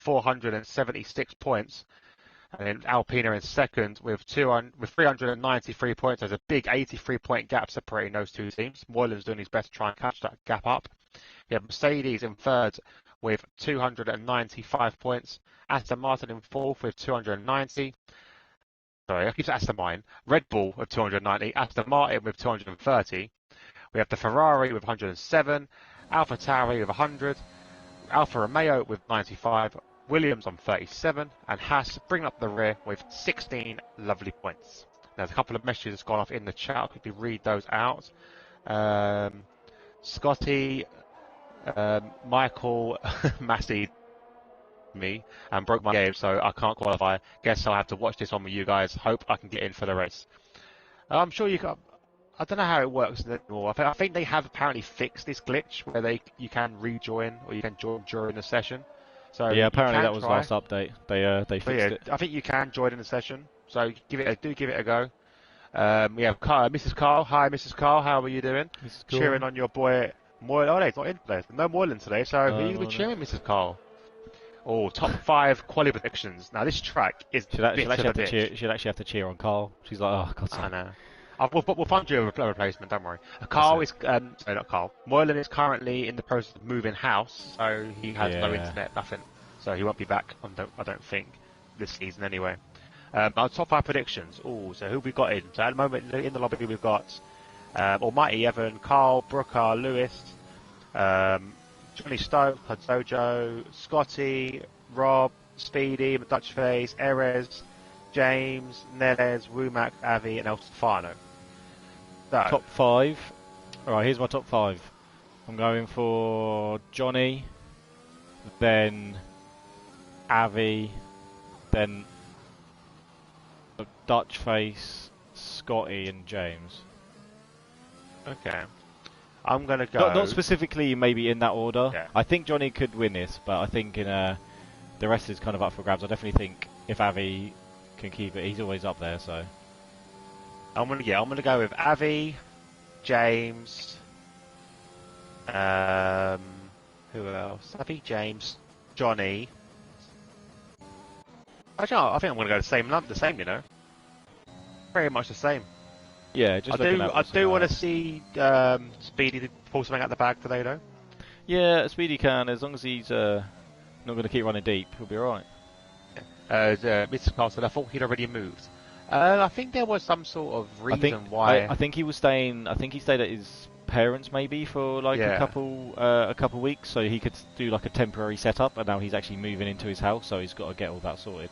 476 points. And then Alpina in second with 393 points. There's a big 83-point gap separating those two teams. Moylan's doing his best to try and catch that gap up. We have Mercedes in third with 295 points. Aston Martin in fourth with 290. Sorry, I keep saying Aston Martin. Red Bull with 290. Aston Martin with 230. We have the Ferrari with 107. AlphaTauri with 100. Alfa Romeo with 95. Williams on 37. And Haas bringing up the rear with 16 lovely points. There's a couple of messages that's gone off in the chat. I'll quickly read those out. Scotty, Michael, Massey, me, and broke my game, so I can't qualify. Guess I'll have to watch this one with you guys. Hope I can get in for the race. I'm sure you can. I don't know how it works anymore. I think they have apparently fixed this glitch where you can rejoin or you can join during the session. So yeah, apparently that was last update. They fixed it. I think you can join in the session. So give it a go. We have Mrs. Carl. Hi, Mrs. Carl. How are you doing? Cheering on your boy Moylan. Oh, he's not in today. No Moylan today. So who are you cheering, Mrs. Carl? Oh, top 5 quality predictions. Now this track is. She'll actually have to cheer on Carl. She's like, oh God. I know. We'll find you a replacement, don't worry. Carl is, sorry, not Carl. Moylan is currently in the process of moving house, so he has no internet, nothing. So he won't be back, I don't think, this season anyway. Our top 5 predictions. Oh, so who we got in? So at the moment in the lobby we've got Almighty Evan, Carl, Brooker, Lewis, Johnny Stoke, Dojo, Scotty, Rob, Speedy, Dutchface, Erez, James, Neles, Womack, Avi, and El Stefano. So, top 5. Alright, here's my top 5. I'm going for Johnny, then Avi, then Dutchface, Scotty, and James. Okay. I'm going to go... Not specifically maybe in that order. Yeah. I think Johnny could win this, but I think in the rest is kind of up for grabs. I definitely think if Avi can keep it, he's always up there, so... I'm gonna go with Avi, James, who else? Avi, James, Johnny. Actually, I think I'm gonna go the same, you know. Pretty much the same. Yeah, just I do want to see Speedy pull something out the bag today, though. Yeah, Speedy can, as long as he's not going to keep running deep, he'll be alright. Mr. Carlson, I thought he'd already moved. I think there was some sort of reason why. I think he was staying. I think he stayed at his parents maybe for like a couple weeks, so he could do like a temporary setup. And now he's actually moving into his house, so he's got to get all that sorted.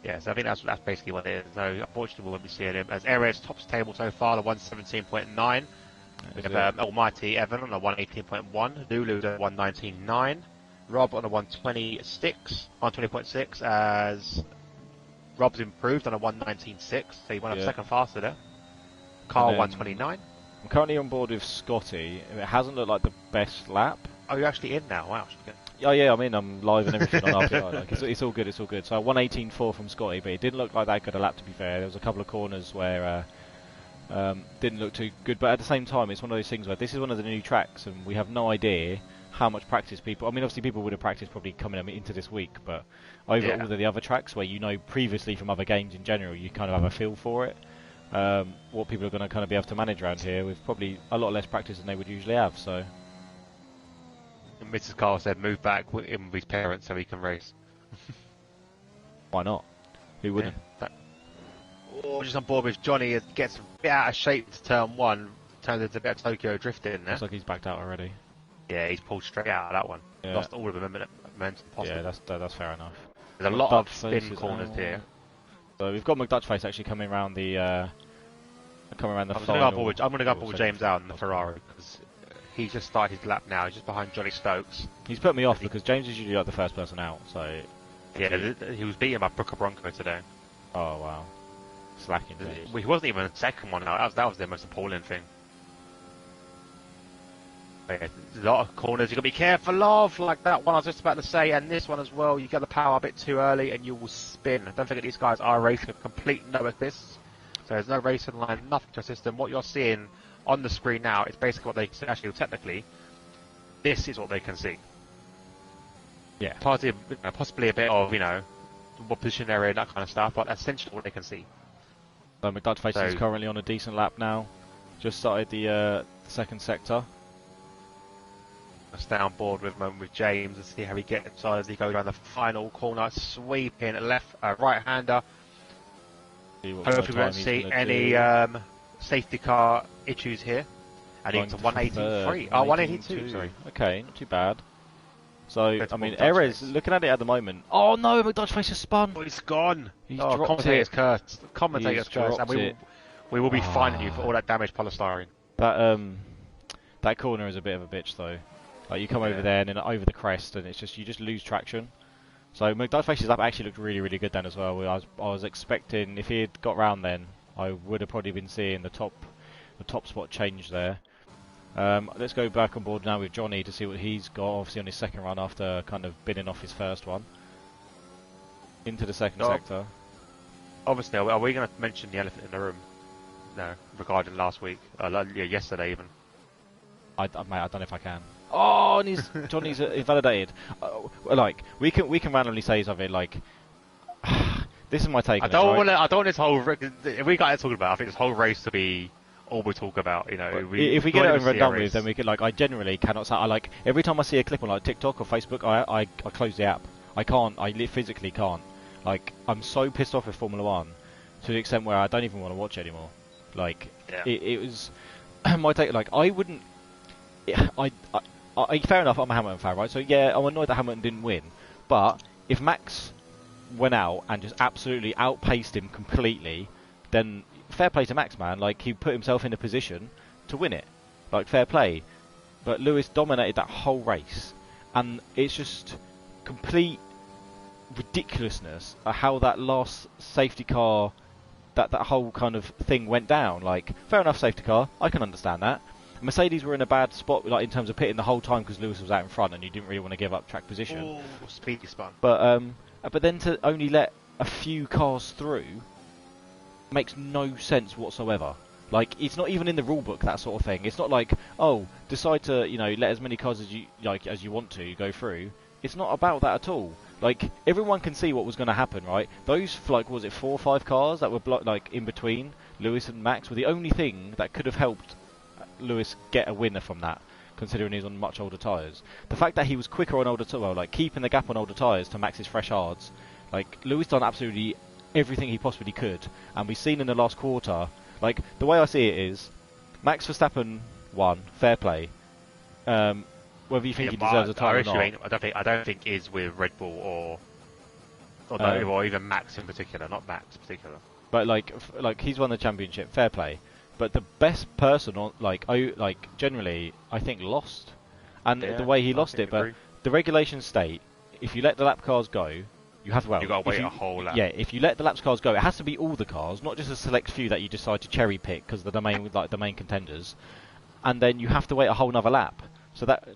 Yeah, so I think that's basically what it is. So unfortunately, we won't be seeing him as Erez tops table so far, the 117.9. We have Almighty Evan on a 118.1, Lulu at 119.9, Rob on a 120.6 as Rob's improved on a 119.6, so he went up second faster there. Carl 129. I'm currently on board with Scotty. It hasn't looked like the best lap. Oh, you're actually in now? Wow. Oh yeah, I'm live and everything on RPI. Like, it's all good, So 118.4 from Scotty, but it didn't look like that good a lap, to be fair. There was a couple of corners where didn't look too good, but at the same time, it's one of those things where this is one of the new tracks, and we have no idea how much practice people... I mean, obviously people would have practiced probably coming into this week, but over all of the other tracks where you know previously from other games in general, you kind of have a feel for it. What people are going to kind of be able to manage around here with probably a lot less practice than they would usually have, so... Mrs. Carl said move back with his parents so he can race. Why not? Who wouldn't? Just on board with Johnny, gets a bit out of shape to turn 1, turns into a bit of Tokyo drifting there. Looks like he's backed out already. Yeah, he's pulled straight out of that one. Yeah. Lost all of the momentum possible. Yeah, that's fair enough. There's a lot of spin corners here. So we've got McDutchface actually coming around the final. I'm going to go with James out in the Ferrari because he's just started his lap now. He's just behind Johnny Stokes. He's put me off because James is usually like the first person out. So yeah, he was beaten by Brooker Bronco today. Oh wow, slacking. Well, he wasn't even the second one out. That was the most appalling thing. But yeah, there's a lot of corners you got to be careful of, like that one I was just about to say, and this one as well. You get the power a bit too early and you will spin. Don't forget these guys are racing a complete no assist. So there's no racing line, nothing to assist them. What you're seeing on the screen now is basically what they can actually technically. This is what they can see. Yeah. Possibly a bit of, what position they're in, that kind of stuff, but that's essentially what they can see. So McDutch Face is currently on a decent lap now. Just started the second sector. Stay on board with James and see how he gets on as he goes around the final corner, sweeping right-hander. Hopefully we won't see any safety car issues here. And into 183. 182, sorry. Okay, not too bad. So, I mean, Erez, looking at it at the moment. Oh no, McDutch Face has spun! Oh, he's gone! He's dropped commentator's it. curse. Commentator's curse. And we will be fining you for all that damaged polystyrene. That corner is a bit of a bitch though. Like you come over there and then over the crest, and you just lose traction. So McDutch Face's lap actually looked really, really good then as well. I was expecting, if he had got round then, I would have probably been seeing the top spot change there. Let's go back on board now with Johnny to see what he's got, obviously on his second run after kind of binning off his first one. Into the second sector. Obviously, are we going to mention the elephant in the room? No, regarding last week. Yesterday even. Mate, I don't know if I can. Oh, and Johnny's invalidated. Like, we can randomly say something like, this is my take on it, right? I don't want this whole... If we got to talk about it, I think this whole race to be all we talk about, If we get it over and done with, then we could, I generally cannot say, every time I see a clip on, TikTok or Facebook, I close the app. I can't, physically can't. I'm so pissed off with Formula 1, to the extent where I don't even want to watch it anymore. It was, my take, I wouldn't, fair enough, I'm a Hamilton fan, right? So yeah, I'm annoyed that Hamilton didn't win, but if Max went out and just absolutely outpaced him completely, then fair play to Max, man. He put himself in a position to win it. Fair play. But Lewis dominated that whole race, and it's just complete ridiculousness how that last safety car, that whole kind of thing went down. Fair enough, safety car, I can understand that. Mercedes were in a bad spot, in terms of pitting the whole time because Lewis was out in front and you didn't really want to give up track position. Oh, speedy spun. But then to only let a few cars through makes no sense whatsoever. It's not even in the rule book, that sort of thing. It's not decide to let as many cars as you want to go through. It's not about that at all. Everyone can see what was going to happen, right? Those was it 4 or 5 cars that were in between Lewis and Max were the only thing that could have helped Lewis get a winner from that, considering he's on much older tyres. The fact that he was quicker on older tyres, keeping the gap on older tyres to Max's fresh hards, Lewis done absolutely everything he possibly could, and we've seen in the last quarter, the way I see it is, Max Verstappen won, fair play. Whether you think he deserves a title or not, I don't think is with Red Bull or even Max in particular, not Max in particular. But he's won the championship, fair play. But the best person on generally I think lost, and the way he lost it. But the regulations state if you let the lap cars go, you have to. You got to wait a whole lap. Yeah, if you let the lap cars go, it has to be all the cars, not just a select few that you decide to cherry pick because they're the main contenders, and then you have to wait a whole nother lap. So that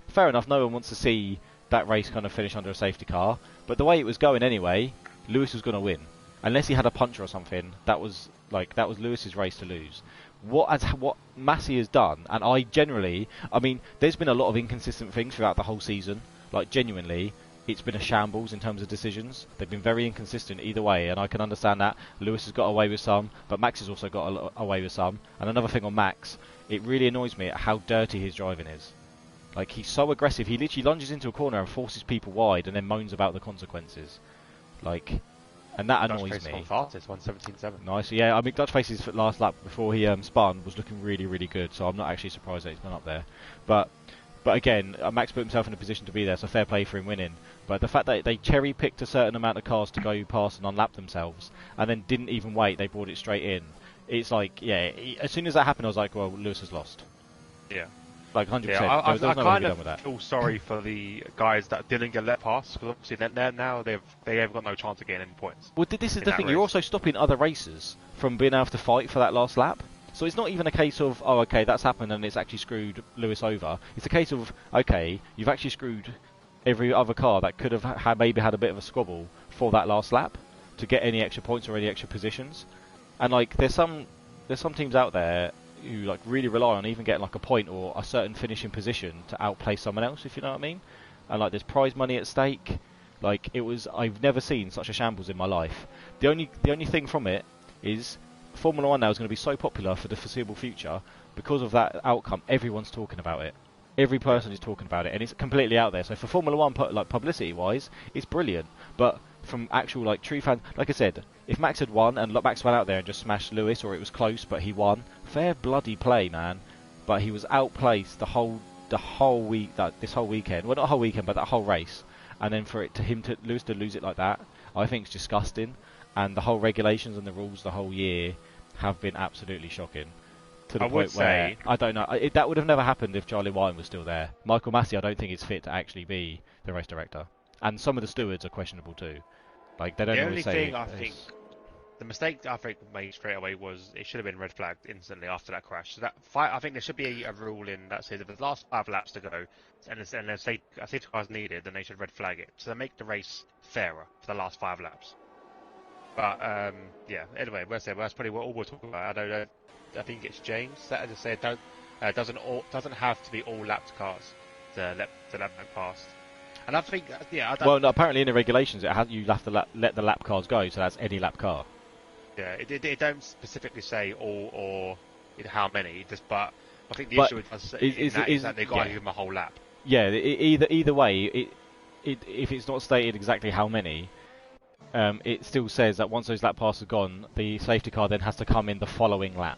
fair enough, no one wants to see that race kind of finish under a safety car, but the way it was going anyway, Lewis was going to win. Unless he had a puncher or something, that was Lewis's race to lose. What Massey has done, and there's been a lot of inconsistent things throughout the whole season. Genuinely, it's been a shambles in terms of decisions. They've been very inconsistent either way, and I can understand that. Lewis has got away with some, but Max has also got away with some. And another thing on Max, it really annoys me at how dirty his driving is. He's so aggressive. He literally lunges into a corner and forces people wide, and then moans about the consequences. And that annoys me. Fastest 117.7. Nice, yeah. Dutch Face's last lap before he spun was looking really, really good. So I'm not actually surprised that he's been up there. But again, Max put himself in a position to be there, so fair play for him winning. But the fact that they cherry picked a certain amount of cars to go past and unlap themselves, and then didn't even wait, they brought it straight in. It's as soon as that happened, I was like, well, Lewis has lost. Yeah. 100%. Yeah, I no kind of feel sorry for the guys that didn't get let past, because obviously now they have got no chance of getting any points. Well, this is the thing. You're also stopping other racers from being able to fight for that last lap. So it's not even a case of, oh, okay, that's happened and it's actually screwed Lewis over. It's a case of, okay, you've actually screwed every other car that could have maybe had a bit of a squabble for that last lap to get any extra points or any extra positions. And there's some teams out there who really rely on even getting a point or a certain finishing position to outplay someone else, if you know what I mean. and like there's prize money at stake. Like it was, I've never seen such a shambles in my life. The only thing from it is Formula One now is going to be so popular for the foreseeable future because of that outcome. Everyone's talking about it. Every person is talking about it, and it's completely out there. So for Formula One, like publicity-wise, it's brilliant. But from actual like true fans, like I said, if Max had won and Max went out there and just smashed Lewis, or it was close but he won, fair bloody play, man. But he was outplaced the whole week, this whole weekend. Well, not the whole weekend, but that whole race. And then for Lewis to lose it like that, I think it's disgusting. And the whole regulations and the rules the whole year have been absolutely shocking. To the point where I don't know. That would have never happened if Charlie Wine was still there. Michael Massey, I don't think is fit to actually be the race director. And some of the stewards are questionable too. Like they don't The always only say. thing I think, the mistake I think made straight away was it should have been red flagged instantly after that crash. So I think there should be a rule in that says if the last 5 laps to go, and if safety cars needed, then they should red flag it to make the race fairer for the last 5 laps. But yeah, anyway, that's probably what all we're talking about. I don't know. I think it's James that just said doesn't have to be all lapped cars to let them pass. And I think well, no, apparently in the regulations you have to let the lap cars go, so that's any lap car. Yeah, it don't specifically say all or how many. But I think the issue is that they got to give them a whole lap. Yeah, either way, if it's not stated exactly how many. It still says that once those lap passes are gone, the safety car then has to come in the following lap.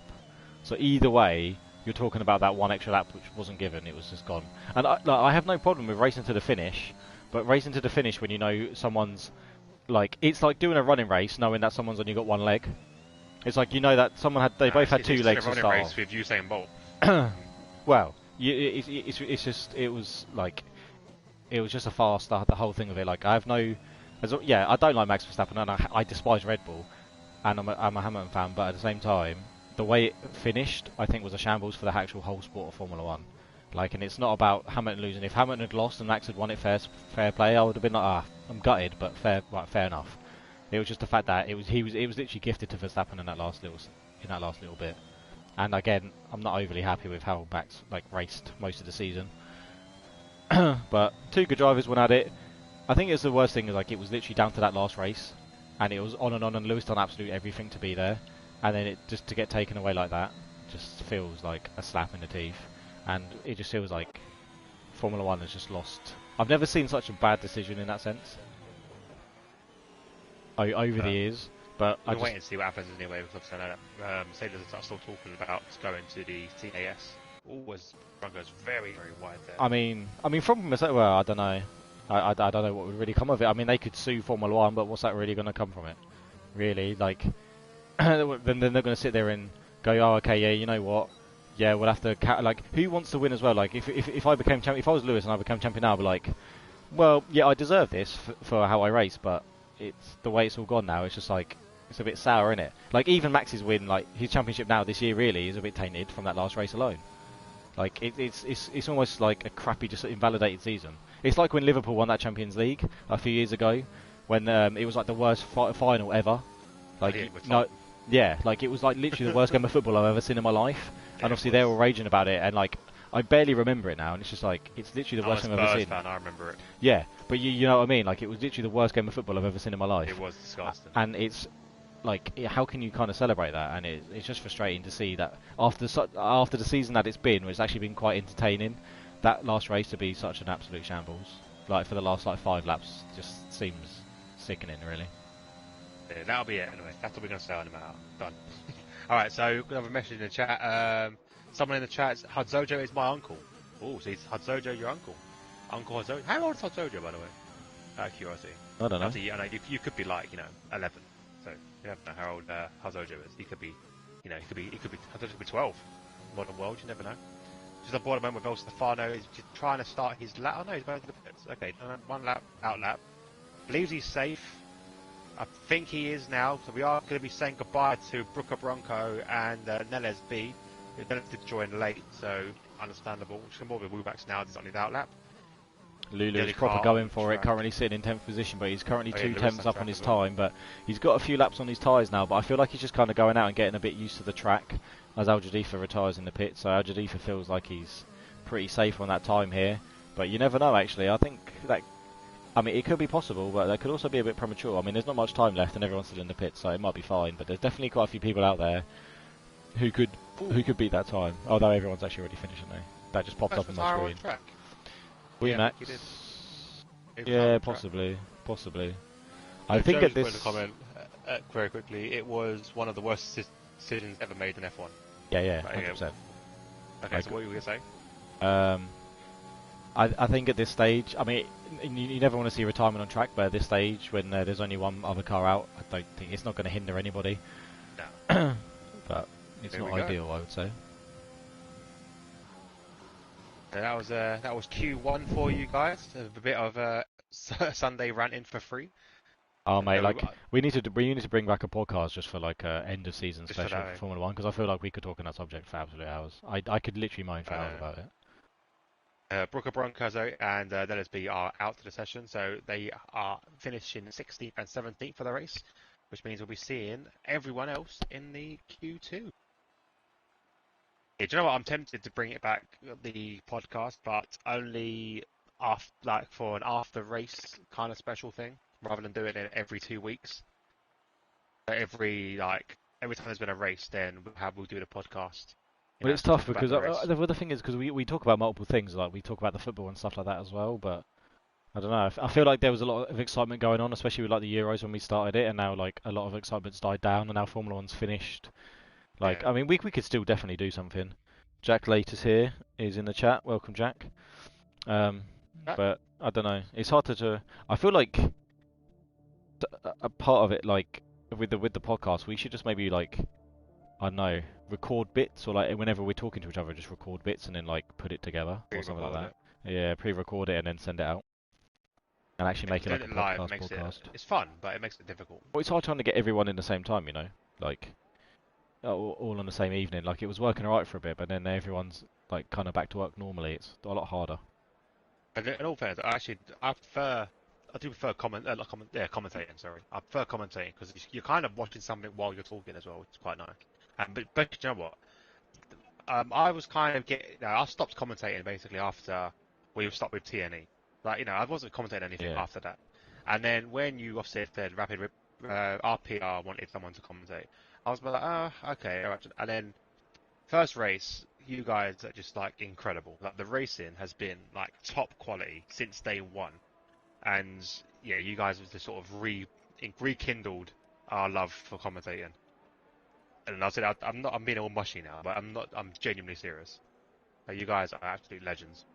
So either way, you're talking about that one extra lap which wasn't given, it was just gone. And I have no problem with racing to the finish, but racing to the finish when you know someone's... Like, it's like doing a running race knowing that someone's only got one leg. It's like, you know that they both had 2 legs to start off. It's a running race with Usain Bolt. Well, it was just a fast start, the whole thing of it. Like, I have no... I don't like Max Verstappen, and I despise Red Bull, and I'm a Hamilton fan. But at the same time, the way it finished, I think, was a shambles for the actual whole sport of Formula One. Like, and it's not about Hamilton losing. If Hamilton had lost and Max had won it fair play, I would have been like, I'm gutted, but fair enough. It was just the fact that it was literally gifted to Verstappen in that last little bit. And again, I'm not overly happy with how Max raced most of the season. But 2 good drivers went at it. I think it's the worst thing is it was literally down to that last race, and it was on, and Lewis done absolutely everything to be there, and then it just to get taken away like that just feels like a slap in the teeth, and it just feels like Formula One has just lost. I've never seen such a bad decision in that sense over the years, but we'll wait and see what happens anyway. Because I know that Mercedes are still talking about going to the CAS. Always goes very, very wide there. I mean, from Mercedes, well, I don't know. I don't know what would really come of it. I mean, they could sue Formula One, but what's that really going to come from it? Really? Like, then they're going to sit there and go, oh, okay, yeah, you know what? Yeah, we'll have to... who wants to win as well? Like, if I became champion... If I was Lewis and I became champion now, I'd be like, well, yeah, I deserve this for how I race, but it's the way it's all gone now. It's just like... It's a bit sour, isn't it? Like, even Max's win, his championship now this year really is a bit tainted from that last race alone. Like, it's almost like a crappy, just invalidated season. It's like when Liverpool won that Champions League a few years ago, when it was like the worst final ever. Like, it was literally the worst game of football I've ever seen in my life. Yeah, and obviously they're all raging about it, and I barely remember it now, and it's just it's literally the worst game I've ever seen. Fan, I remember it. Yeah, but you know what I mean? It was literally the worst game of football I've ever seen in my life. It was disgusting. And it's how can you kind of celebrate that? And it's just frustrating to see that after the season that it's been, where it's actually been quite entertaining, that last race to be such an absolute shambles. For the last 5 laps, just seems sickening, really. Yeah, that'll be it anyway. That's what we're going to say on the matter. Done. Alright, so we have a message in the chat. Someone in the chat, Hadzojo is my uncle. Oh, so is Hadzojo your uncle? Uncle Hadzojo? How old is Hadzojo, by the way? Out of curiosity. I don't know. Obviously, I know you could be 11. So you never know how old Hadzojo is. He could be, Hadzojo could be 12. Modern world, you never know. Just aboard a moment with El Stefano is just trying to start his lap. Oh no, he's going to the pits. Okay, 1 lap, out lap. Believes he's safe. I think he is now. So we are going to be saying goodbye to Brooker Bronco and Neles B. Who did join late, so understandable. Just more with Wubacks now. He's on his out lap. Lulu's proper going for it, currently sitting in 10th position, but he's currently 2 tenths up on his time, but he's got a few laps on his tyres now, but I feel like he's just kind of going out and getting a bit used to the track as Al Jadifa retires in the pit, so Al Jadifa feels like he's pretty safe on that time here. But you never know, actually. I think that, I mean, it could be possible, but that could also be a bit premature. I mean, there's not much time left, and everyone's still in the pit, so it might be fine. But there's definitely quite a few people out there who could beat that time. Although everyone's actually already finishing now. That just popped up on my screen. Track. We Max. Yeah, possibly. I So think Joe at this. Put in a comment very quickly. It was one of the worst decisions ever made in F1. Yeah, 100%. Okay, so what were you going to say? I think at this stage, I mean, you never want to see retirement on track, but at this stage, when there's only one other car out, I don't think it's not going to hinder anybody. No. But it's not ideal, I would say. That was Q1 for you guys. A bit of a Sunday ranting for free. Oh mate, we need to bring back a podcast just for like a end of season just special for Formula One, because I feel like we could talk on that subject for absolute hours. I could literally moan for hours about it. Brooker Broncozo and LSB are out to the session, so they are finishing 16th and 17th for the race, which means we'll be seeing everyone else in the Q2. Yeah, do you know what? I'm tempted to bring it back, the podcast, but only for an after race kind of special thing, rather than doing it every 2 weeks. Every time there's been a race, then we'll do the podcast. But it's tough because the thing is, because we talk about multiple things, like we talk about the football and stuff like that as well, but I don't know. I feel like there was a lot of excitement going on, especially with like the Euros when we started it, and now like a lot of excitement's died down, and now Formula One's finished. Like, I mean, we could still definitely do something. Jack Laters here is in the chat. Welcome, Jack. But I don't know. It's hard to. I feel like a part of it, like with the podcast, we should just maybe like, I don't know, record bits, or like whenever we're talking to each other, just record bits and then like put it together or something like that. Yeah, pre-record it and then send it out. And actually make it like a podcast. It's fun, but it makes it difficult. Well, it's hard trying to get everyone in the same time, you know, like all on the same evening. Like it was working alright for a bit, but then everyone's like kind of back to work normally. It's a lot harder. And in all fairness, I do prefer commentating. Sorry, I prefer commentating because you're kind of watching something while you're talking as well, which is quite nice. But you know what? I was kind of I stopped commentating basically after we stopped with TNE. Like, I wasn't commentating anything after that. And then when you obviously said RPR wanted someone to commentate, I was like, oh, okay. And then first race, you guys are just like incredible. Like the racing has been like top quality since day one, and yeah, you guys have just sort of rekindled our love for commentating. And I said, I'm being all mushy now, but I'm genuinely serious. You guys are absolute legends.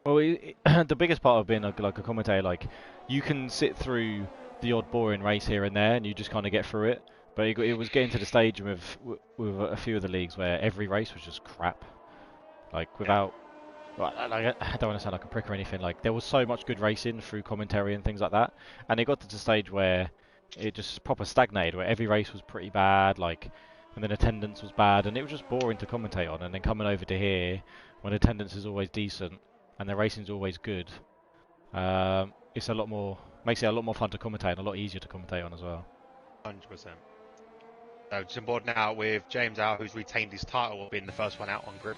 Well, the biggest part of being like a commentator, like you can sit through the odd boring race here and there, and you just kind of get through it. But it was getting to the stage with a few of the leagues where every race was just crap. Like without, I don't want to sound like a prick or anything. Like there was so much good racing through commentary and things like that, and it got to the stage where it just proper stagnated, where every race was pretty bad, like, and then attendance was bad, and it was just boring to commentate on. And then coming over to here, when attendance is always decent and the racing's always good, it's makes it a lot more fun to commentate and a lot easier to commentate on as well. 100%. So just on board now with James out, who's retained his title of being the first one out on grid.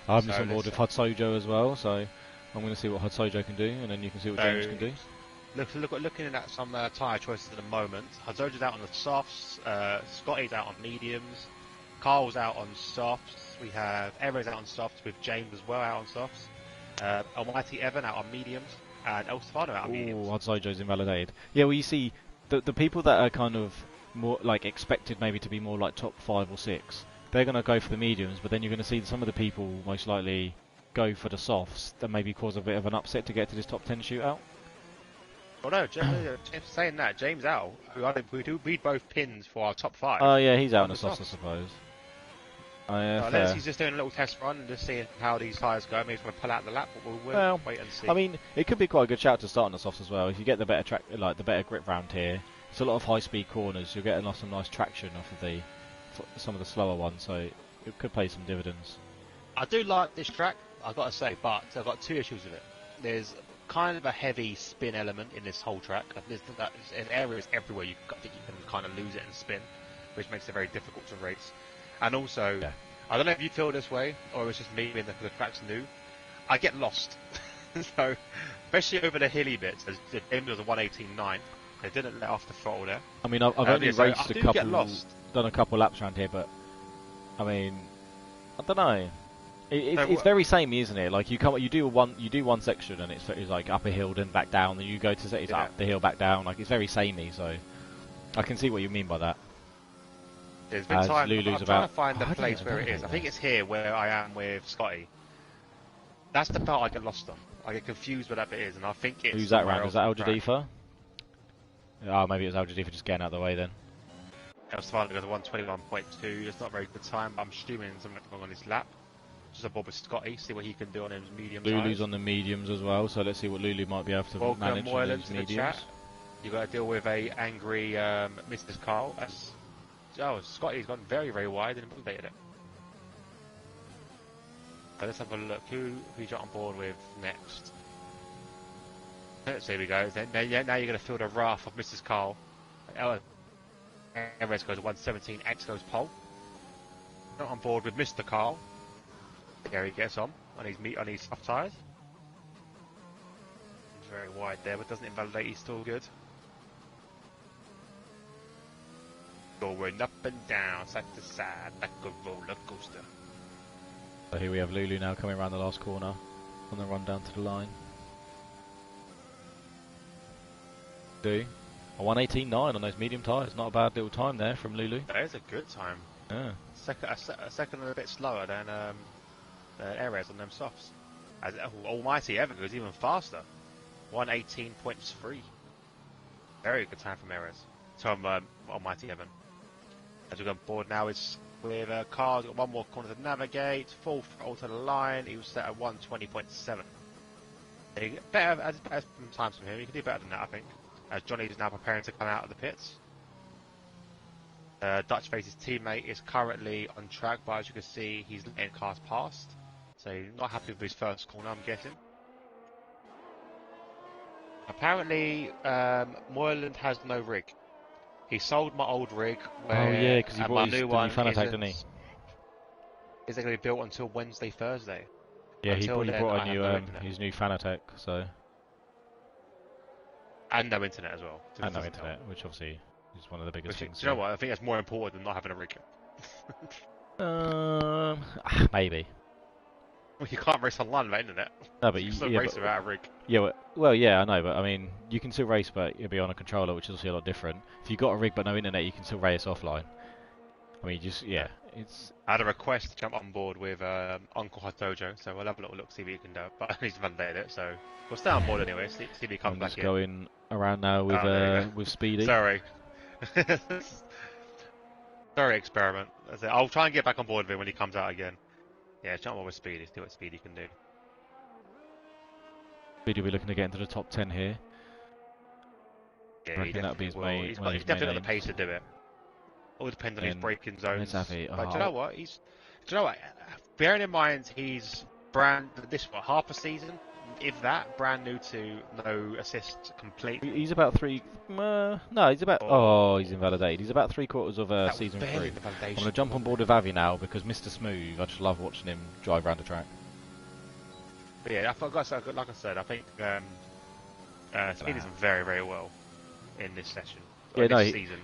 I'm just on board with Hudsojo as well, so I'm going to see what Hudsojo can do, and then you can see what James can do. Looking at some tyre choices at the moment. Hudsojo's out on the softs, Scotty's out on mediums, Carl's out on softs, we have Everett's out on softs, with James as well out on softs, Almighty Evan out on mediums, and El Stefano out on mediums. Hudsojo's invalidated. Yeah, well you see, the people that are kind of more like expected maybe to be more like top 5 or 6, they're going to go for the mediums, but then you're going to see some of the people most likely go for the softs that maybe cause a bit of an upset to get to this top 10 shootout. Well, no, James saying that, James out, we both pinned for our top 5. Oh yeah, he's out on the softs, I suppose. Unless he's just doing a little test run and just seeing how these tyres go. Maybe he's going to pull out the lap, but we'll wait and see. I mean, it could be quite a good shout to start on the softs as well. If you get the better track, like the better grip round here, it's a lot of high-speed corners. You're getting some nice traction off of some of the slower ones, so it could pay some dividends. I do like this track, I've got to say, but I've got 2 issues with it. There's kind of a heavy spin element in this whole track. There's areas everywhere I think you can kind of lose it and spin, which makes it very difficult to race. And also, I don't know if you feel this way, or it's just me being the track's new. I get lost. So, especially over the hilly bits, as the end was a 118.9. They didn't let off the throttle there. I mean, I've only So raced I do get lost. done a couple laps around here, but I mean, I don't know. It's So, very samey, isn't it? Like you do one section, and it's like up a hill, then back down, then you go to it's up the hill, back down. Like it's very samey, so I can see what you mean by that. There's been time. Lulu's I'm trying to find the place where it is. I think it's here where I am with Scotty. That's the part I get lost on. I get confused where that bit is, and I think it's. Who's that round? Is that Al Jadifa? Oh, maybe it was Al Jadifa just getting out of the way then. I was fine because 121.2. It's not a very good time, but I'm assuming something wrong on his lap. Just a bob with Scotty, see what he can do on his medium. Lulu's on the mediums as well, so let's see what Lulu might be able to manage on those mediums. You got to deal with a angry Mrs. Carl. Scotty's gone very, very wide and invalidated it. So let's have a look. Who you got on board with next? Here we go. Now you're going to feel the wrath of Mrs. Carl. Everest goes 117. X goes pole. Not on board with Mr. Carl. There he gets on his soft tyres. He's very wide there, but doesn't invalidate. He's still good. Going up and down, side to side, like a roller coaster. So here we have Lulu now coming around the last corner on the run down to the line. A 118.9 on those medium tyres, not a bad little time there from Lulu. That is a good time. Yeah. A second and a bit slower than Ares on them softs. Almighty Evan goes even faster. 118.3. Very good time from Ares. So Almighty Evan. As we go on board now, it's with cars. Got one more corner to navigate. Full throttle to the line. He was set at 120.7. Better as times from him. He can do better than that, I think. As Johnny is now preparing to come out of the pits. Dutch Face's teammate is currently on track, but as you can see, he's letting cars past. So he's not happy with his first corner, I'm guessing. Apparently, Moyland has no rig. He sold my old rig. Oh yeah, because he bought his new Fanatec, didn't he? Is it going to be built until Wednesday, Thursday? Yeah, he brought a new his new Fanatec, so. And no internet as well. And no internet, which obviously is one of the biggest things. Do you know what? I think that's more important than not having a rig. Maybe. Well, you can't race online without internet. No, but you can still race without a rig. Yeah, well, yeah, I know, but I mean, you can still race, but you'll be on a controller, which is obviously a lot different. If you've got a rig but no internet, you can still race offline. I mean, it's. I had a request to jump on board with Uncle Hot Dojo, so we'll have a little look, see if he can do it. But he's validated it, so we'll stay on board anyway. See if he comes back in. I'm just going around now with Speedy. Sorry. Sorry, experiment. I'll try and get back on board with him when he comes out again. Yeah, jump on with Speedy, see what Speedy can do. Speedy will be looking to get into the top 10 here. Yeah, that'll be his main. He's definitely got the pace to do it. All depends on his braking zones. But do you know what? Do you know what? Bearing in mind he's half a season, if that, brand new to no assist completely. He's about three. No, he's about. Oh, he's invalidated. He's about 3/4 of season 3. I'm going to jump on board with Avi now because Mr. Smooth. I just love watching him drive around the track. But yeah, like I said, I think Speedy's done very, very well in this session. Yeah, this season.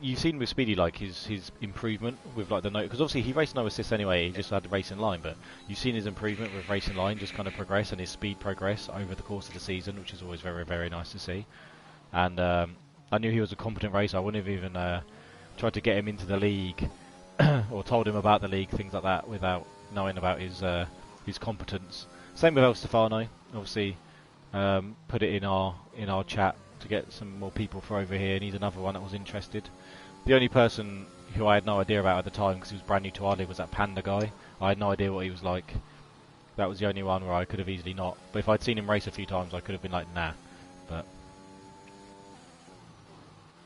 You've seen with Speedy like his improvement with like the note, because obviously he raced no assist anyway. He just had the racing line, but you've seen his improvement with racing line just kind of progress and his speed progress over the course of the season, which is always very, very nice to see. And I knew he was a competent racer. I wouldn't have even tried to get him into the league or told him about the league, things like that, without knowing about his competence. Same with El Stefano. Obviously, put it in our chat to get some more people for over here, and he's another one that was interested. The only person who I had no idea about at the time, because he was brand new to Ardley, was that Panda guy. I had no idea what he was like. That was the only one where I could have easily not. But if I'd seen him race a few times, I could have been like, nah. But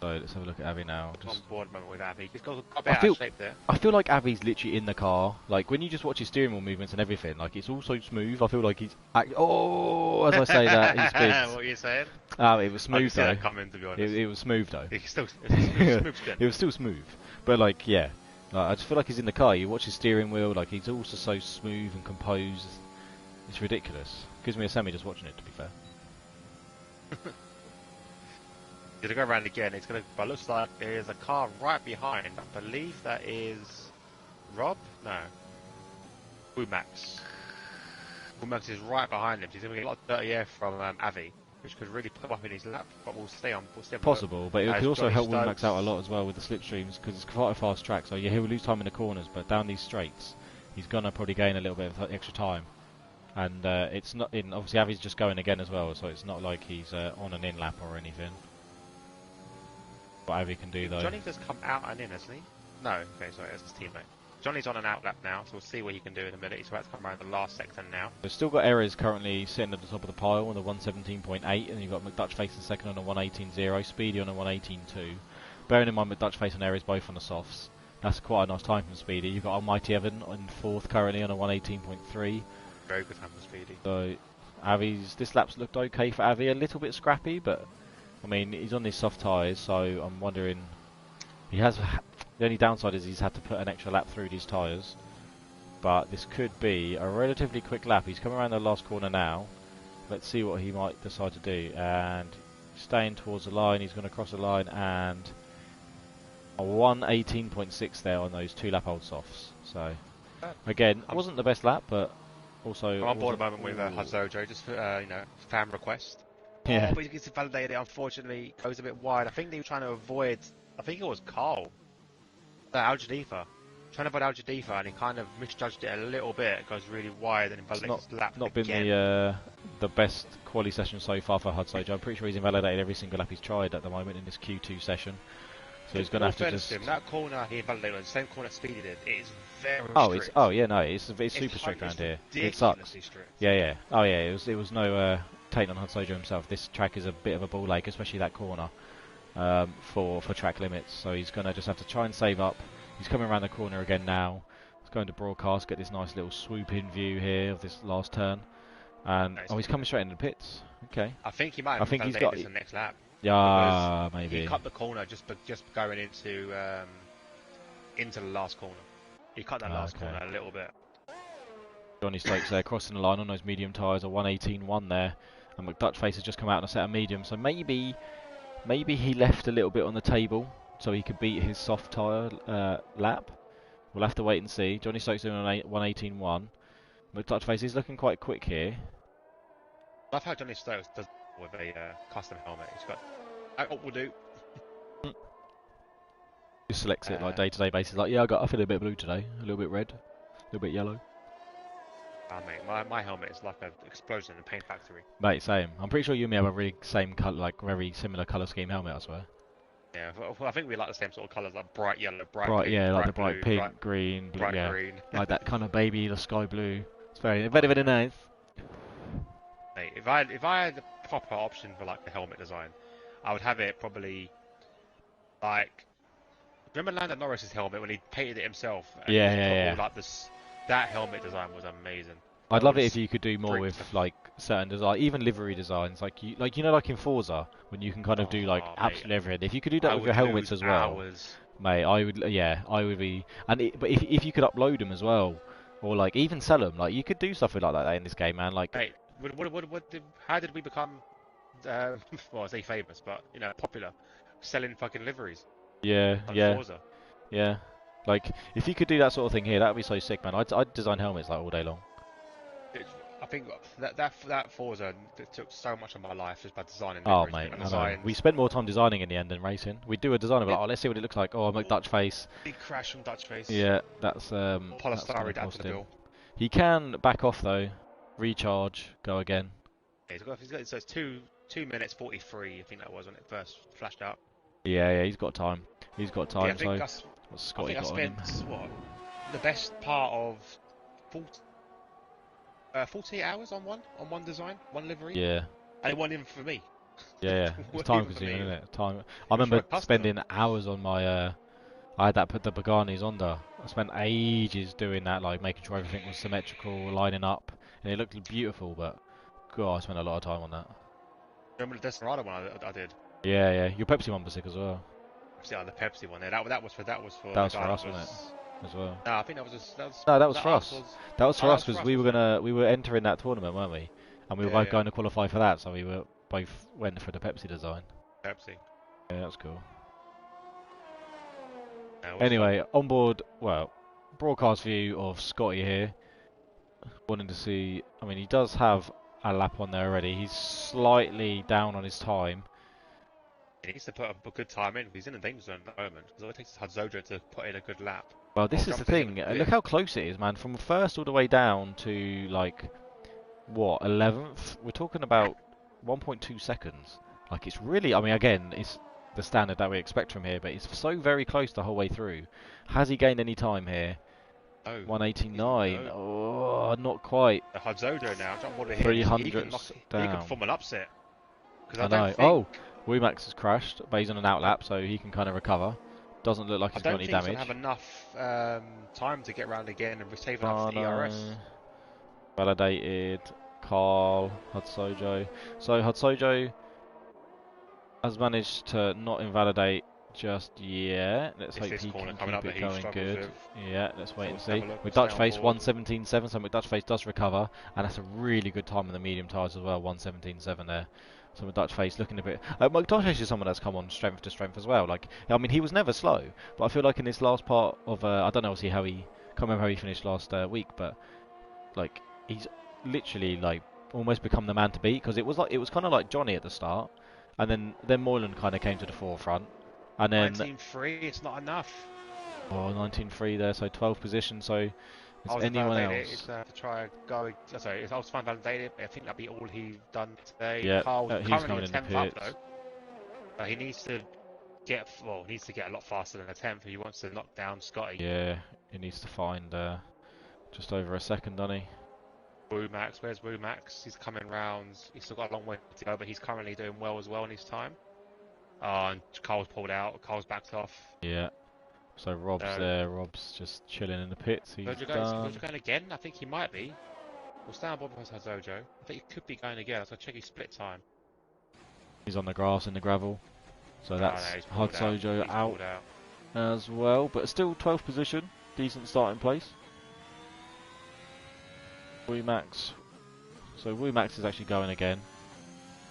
so let's have a look at Avi now. Just on board moment with Avi. He's got a bit out of shape there. I feel like Avi's literally in the car. Like when you just watch his steering wheel movements and everything, like it's all so smooth. I feel like he's as I say that he spins. What are you saying? It was smooth though. Coming, to be honest. It was smooth though. It was still smooth. But like yeah, I just feel like he's in the car. You watch his steering wheel, like he's also so smooth and composed. It's ridiculous. Gives me a semi just watching it, to be fair. Gonna go around again. It's gonna. But it looks like there is a car right behind. I believe that is Rob. No, Wumax. Wumax is right behind him. So he's gonna get a lot of dirty air from Avi, which could really put him up in his lap. But we'll stay on. Possible, but it could also Johnny help Stokes. Wumax out a lot as well with the slipstreams because it's quite a fast track. So yeah, he'll lose time in the corners, but down these straights, he's gonna probably gain a little bit of extra time. And it's not in. Obviously, Avi's just going again as well, so it's not like he's on an in lap or anything. What Avi can do though. Johnny just come out and in, hasn't he? No, okay, sorry, that's his teammate. Johnny's on an out lap now, so we'll see what he can do in a minute. He's about to come around the last sector now. We've still got errors currently sitting at the top of the pile on the 117.8, and you've got McDutch facing second on a 118.0, Speedy on a 118.2. Bearing in mind McDutch facing errors both on the softs. That's quite a nice time from Speedy. You've got Almighty Evan in fourth currently on a 118.3. Very good time for Speedy. So Avi's this lap's looked okay for Avi, a little bit scrappy, but I mean he's on these soft tyres, so I'm wondering. He has the only downside is he's had to put an extra lap through these tyres, but this could be a relatively quick lap. He's coming around the last corner now. Let's see what he might decide to do. And staying towards the line, he's going to cross the line and a 118.6 there on those 2 lap old softs. So again, wasn't the best lap, but also I'm on board at the moment with Hazojo, just for, fan request. Yeah. Oh, but he gets invalidated, unfortunately, goes a bit wide. I think they were trying to avoid, I think it was Carl, Al Jadifa. Trying to avoid Al Jadifa, and he kind of misjudged it a little bit. It goes really wide and invalidates his lap not again. been the best quali session so far for Hudsojo. I'm pretty sure he's invalidated every single lap he's tried at the moment in this Q2 session. So he's going to have to just... That corner he invalidated on the same corner Speedy did, it is very strict. It's super strict around here. It sucks. Strict. Yeah. Oh yeah, it was no taint on Hudsojo himself. This track is a bit of a ball lake, especially that corner for track limits. So he's going to just have to try and save up. He's coming around the corner again now. He's going to broadcast, get this nice little swoop-in view here of this last turn. And he's coming straight into the pits. Okay. I think he might have invalidated this in the next lap. Yeah, maybe. He cut the corner just going into the last corner. He cut that last corner a little bit. Johnny Stokes there crossing the line on those medium tyres, a 118.1 there. And McDutch Face has just come out on a set of medium, so maybe he left a little bit on the table so he could beat his soft tyre lap. We'll have to wait and see. Johnny Stokes doing on 118.1. McDutch Face is looking quite quick here. I love how Johnny Stokes does with a custom helmet. He's got that will do. Just selects it like day-to-day basis. Like, yeah, I feel a bit blue today, a little bit red, a little bit yellow. Mate, my helmet is like an explosion in a paint factory. Mate, same. I'm pretty sure you and me have a really same colour, like very similar colour scheme helmet, I swear. Yeah, well, I think we like the same sort of colours, like bright yellow, bright pink, yeah, like bright the bright blue, pink, green, blue, bright green. like that kind of baby, the sky blue. It's very, very, very nice. Mate, if I had a proper option for like the helmet design, I would have it probably like. Remember Lando Norris's helmet when he painted it himself? Yeah. Like that helmet design was amazing. I'd love it if you could do more with like certain design, even livery designs, like in Forza when you can kind of do like absolutely everything. If you could do that with your helmets as well, mate, I would be. But if you could upload them as well, or like even sell them, like you could do something like that in this game, man. Like, mate, how did we become? Well, I say famous, but popular, selling fucking liveries. Forza. Yeah. Like if you could do that sort of thing here, that would be so sick, man. I'd design helmets like all day long. I think that Forza took so much of my life just by designing. Oh mate, I know. We spent more time designing in the end than racing. We'd do a design of let's see what it looks like. Oh, I'm like Dutch Face. Big crash from Dutch Face. Yeah, that's Polystyrene down to the bill. He can back off though, recharge, go again. Yeah, he's got so it's 2 minutes 43. I think that was when it first flashed out. Yeah, he's got time. He's got time. Yeah, so I spent the best part of 48 hours on one design, one livery. Yeah. And it wasn't even for me. Yeah. It's time consuming, isn't it? Time. I remember spending hours on my. I had that put the Pagani's under. I spent ages doing that, like making sure everything was symmetrical, lining up, and it looked beautiful. But God, I spent a lot of time on that. Remember the Desperado one I did? Yeah. Your Pepsi one was sick as well. Yeah, the Pepsi one. There, that was for us, wasn't it? as well. No, I think that was just, that was No, that was was that for us? us. Was That was oh, for that us was for because us, wasn't it? we were entering that tournament, weren't we? And we were Yeah, both yeah. going to qualify for that, so we were both went for the Pepsi design. Pepsi. Yeah, that was cool. That was fun. Anyway, on board, well, broadcast view of Scotty here. Wanting to see, I mean, he does have a lap on there already. He's slightly down on his time. He needs to put a good time in. He's in the danger zone at the moment. Because all it takes is Hadzojo to put in a good lap. Well, Or this is the jump to him thing. and do Look it. how close it is, man. From first all the way down to, like, what, 11th? We're talking about 1.2 seconds. Like, it's really, I mean, again, it's the standard that we expect from here, but it's so very close the whole way through. Has he gained any time here? Oh, 189. no. Oh, not quite. The Hadzojo now, jump board of him. Hundredths He can down. perform an upset. Because I I don't know. think Oh, Wimax has crashed, but he's on an outlap, so he can kind of recover. Doesn't look like I he's got don't any think he's gonna damage. have enough time to get around again and save enough Oh for the ERS. no. Validated. Carl, Hudsojo. So Hudsojo has managed to not invalidate just yet. Let's It's hope this he corner can coming keep up that it he going struggles good. with. Yeah, let's wait So and we'll have see. a look. With Stay Dutch on Face, board. 117.7, so Dutch Face does recover, and that's a really good time in the medium tyres as well, 117.7 there. So with Dutch Face looking a bit... Dutch Face is someone that's come on strength to strength as well. Like, I mean, he was never slow, but I feel like in this last part of... I don't know, obviously, can't remember how he finished last week, but, like, he's literally, like, almost become the man to beat, because it was kind of like Johnny at the start, and then Moylan kind of came to the forefront, and then 19.3, it's not enough. 19.3 there, so 12th position. So is I was anyone validated else? to try and go. Sorry, I was fine validated, but I think that'd be all he's done today. Yeah, Carl's he's currently coming a in the 10th up pits. though. But he needs to get a lot faster than a 10th if he wants to knock down Scotty. Yeah, he needs to find just over a second, doesn't he? Max, where's Max? He's coming round. He's still got a long way to go, but he's currently doing well as well in his time. And Carl's pulled out. Carl's backed off. Yeah. So Rob's there. Rob's just chilling in the pits. He's done. Zojo going again? I think he might be. We'll stand on board with Zojo. I think he could be going again. I'll check his split time. He's on the grass in the gravel. So that's no, Hudsojo out as well. But still 12th position. Decent starting place. Wimax. So Wimax is actually going again.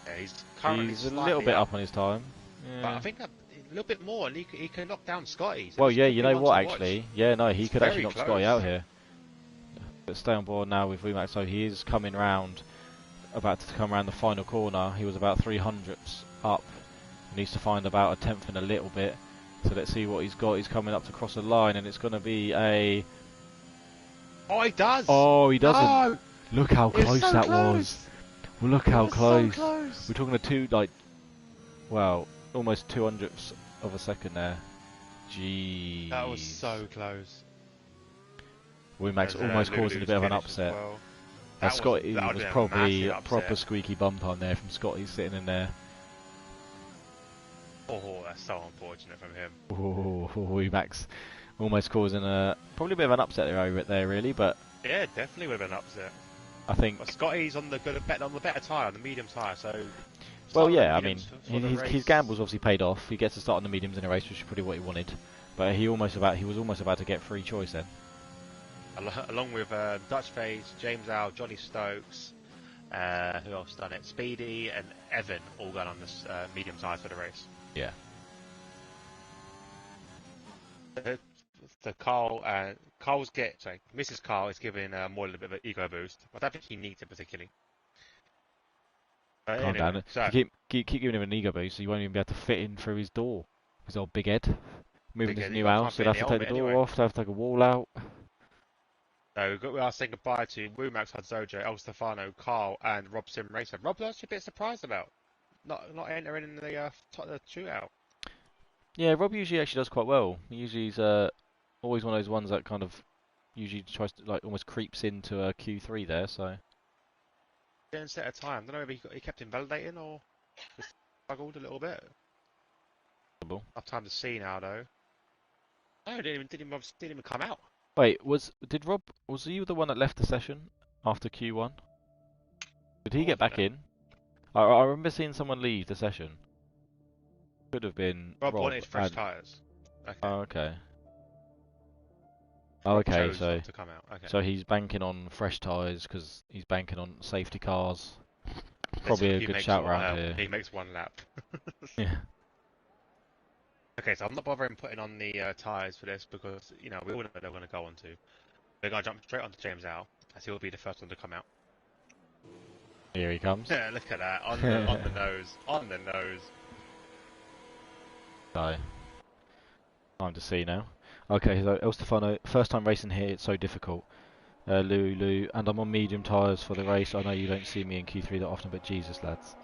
Yeah, he's currently a little bit up on his time. Yeah. But I think a little bit more, and he can knock down Scotty. So well, yeah, you know what, actually? Yeah, no, he could actually knock close. Scotty out here. But stay on board now with Wimax. So he is coming round, about to come around the final corner. He was about 300ths up. He needs to find about a 10th in a little bit. So let's see what he's got. He's coming up to cross the line, and it's going to be a... Oh, he does! Oh, he doesn't. No! Look how close so that close. was. Well, look how close. So close. We're talking to well, almost 200ths of a second there. Jeez. That was so close. Wimax almost causing a bit of an upset. Well. Scotty was probably a proper squeaky bump on there from Scotty sitting in there. Oh, that's so unfortunate from him. Oh, Wimax almost causing probably a bit of an upset there really, but yeah, definitely would have been upset. I think Scotty's on the better tyre, on the medium tyre, so. Well, yeah, I mean, his gamble's obviously paid off. He gets to start on the mediums in a race, which is probably what he wanted. But he was almost about to get free choice then. Along with Dutch Face, James Al, Johnny Stokes, who else done it? Speedy and Evan all gone on this medium tyres for the race. Yeah. The Mrs. Carl is giving Moylan a bit of an ego boost. I don't think he needs it particularly. Calm down. So, keep giving him an ego boost, so you won't even be able to fit in through his door. His old big head. Moving his new house, he'll have to take the door off, he'll have to take a wall out. No, we are saying goodbye to Wumax, Hadzojo, El Stefano, Carl, and Rob Sim Racer. Rob, I was a bit surprised about not entering in the shootout. Yeah, Rob usually actually does quite well. He usually is always one of those ones that kind of usually tries to almost creeps into a Q3 there. So didn't set a time. I don't know if he kept invalidating or just struggled a little bit. Enough time to see now though. No, didn't even come out. Wait, was you the one that left the session after Q1? Did he get back in? I remember seeing someone leave the session. Could have been Rob wanted fresh tyres. Okay. Oh, okay. Oh, Or okay, chose so not to come out. Okay. so he's banking on fresh tyres because he's banking on safety cars. Let's Probably hope a good shout round here. he makes one lap. Yeah. Okay, so I'm not bothering putting on the tyres for this because, you know, we all know they're going to go on to. We're going to jump straight onto James Al, as he will be the first one to come out. Here he comes. Yeah, look at that. On the nose. On the nose. So, time to see now. Okay, so El Stefano, first time racing here, it's so difficult. Lulu, and I'm on medium tyres for the race. I know you don't see me in Q3 that often, but Jesus, lads.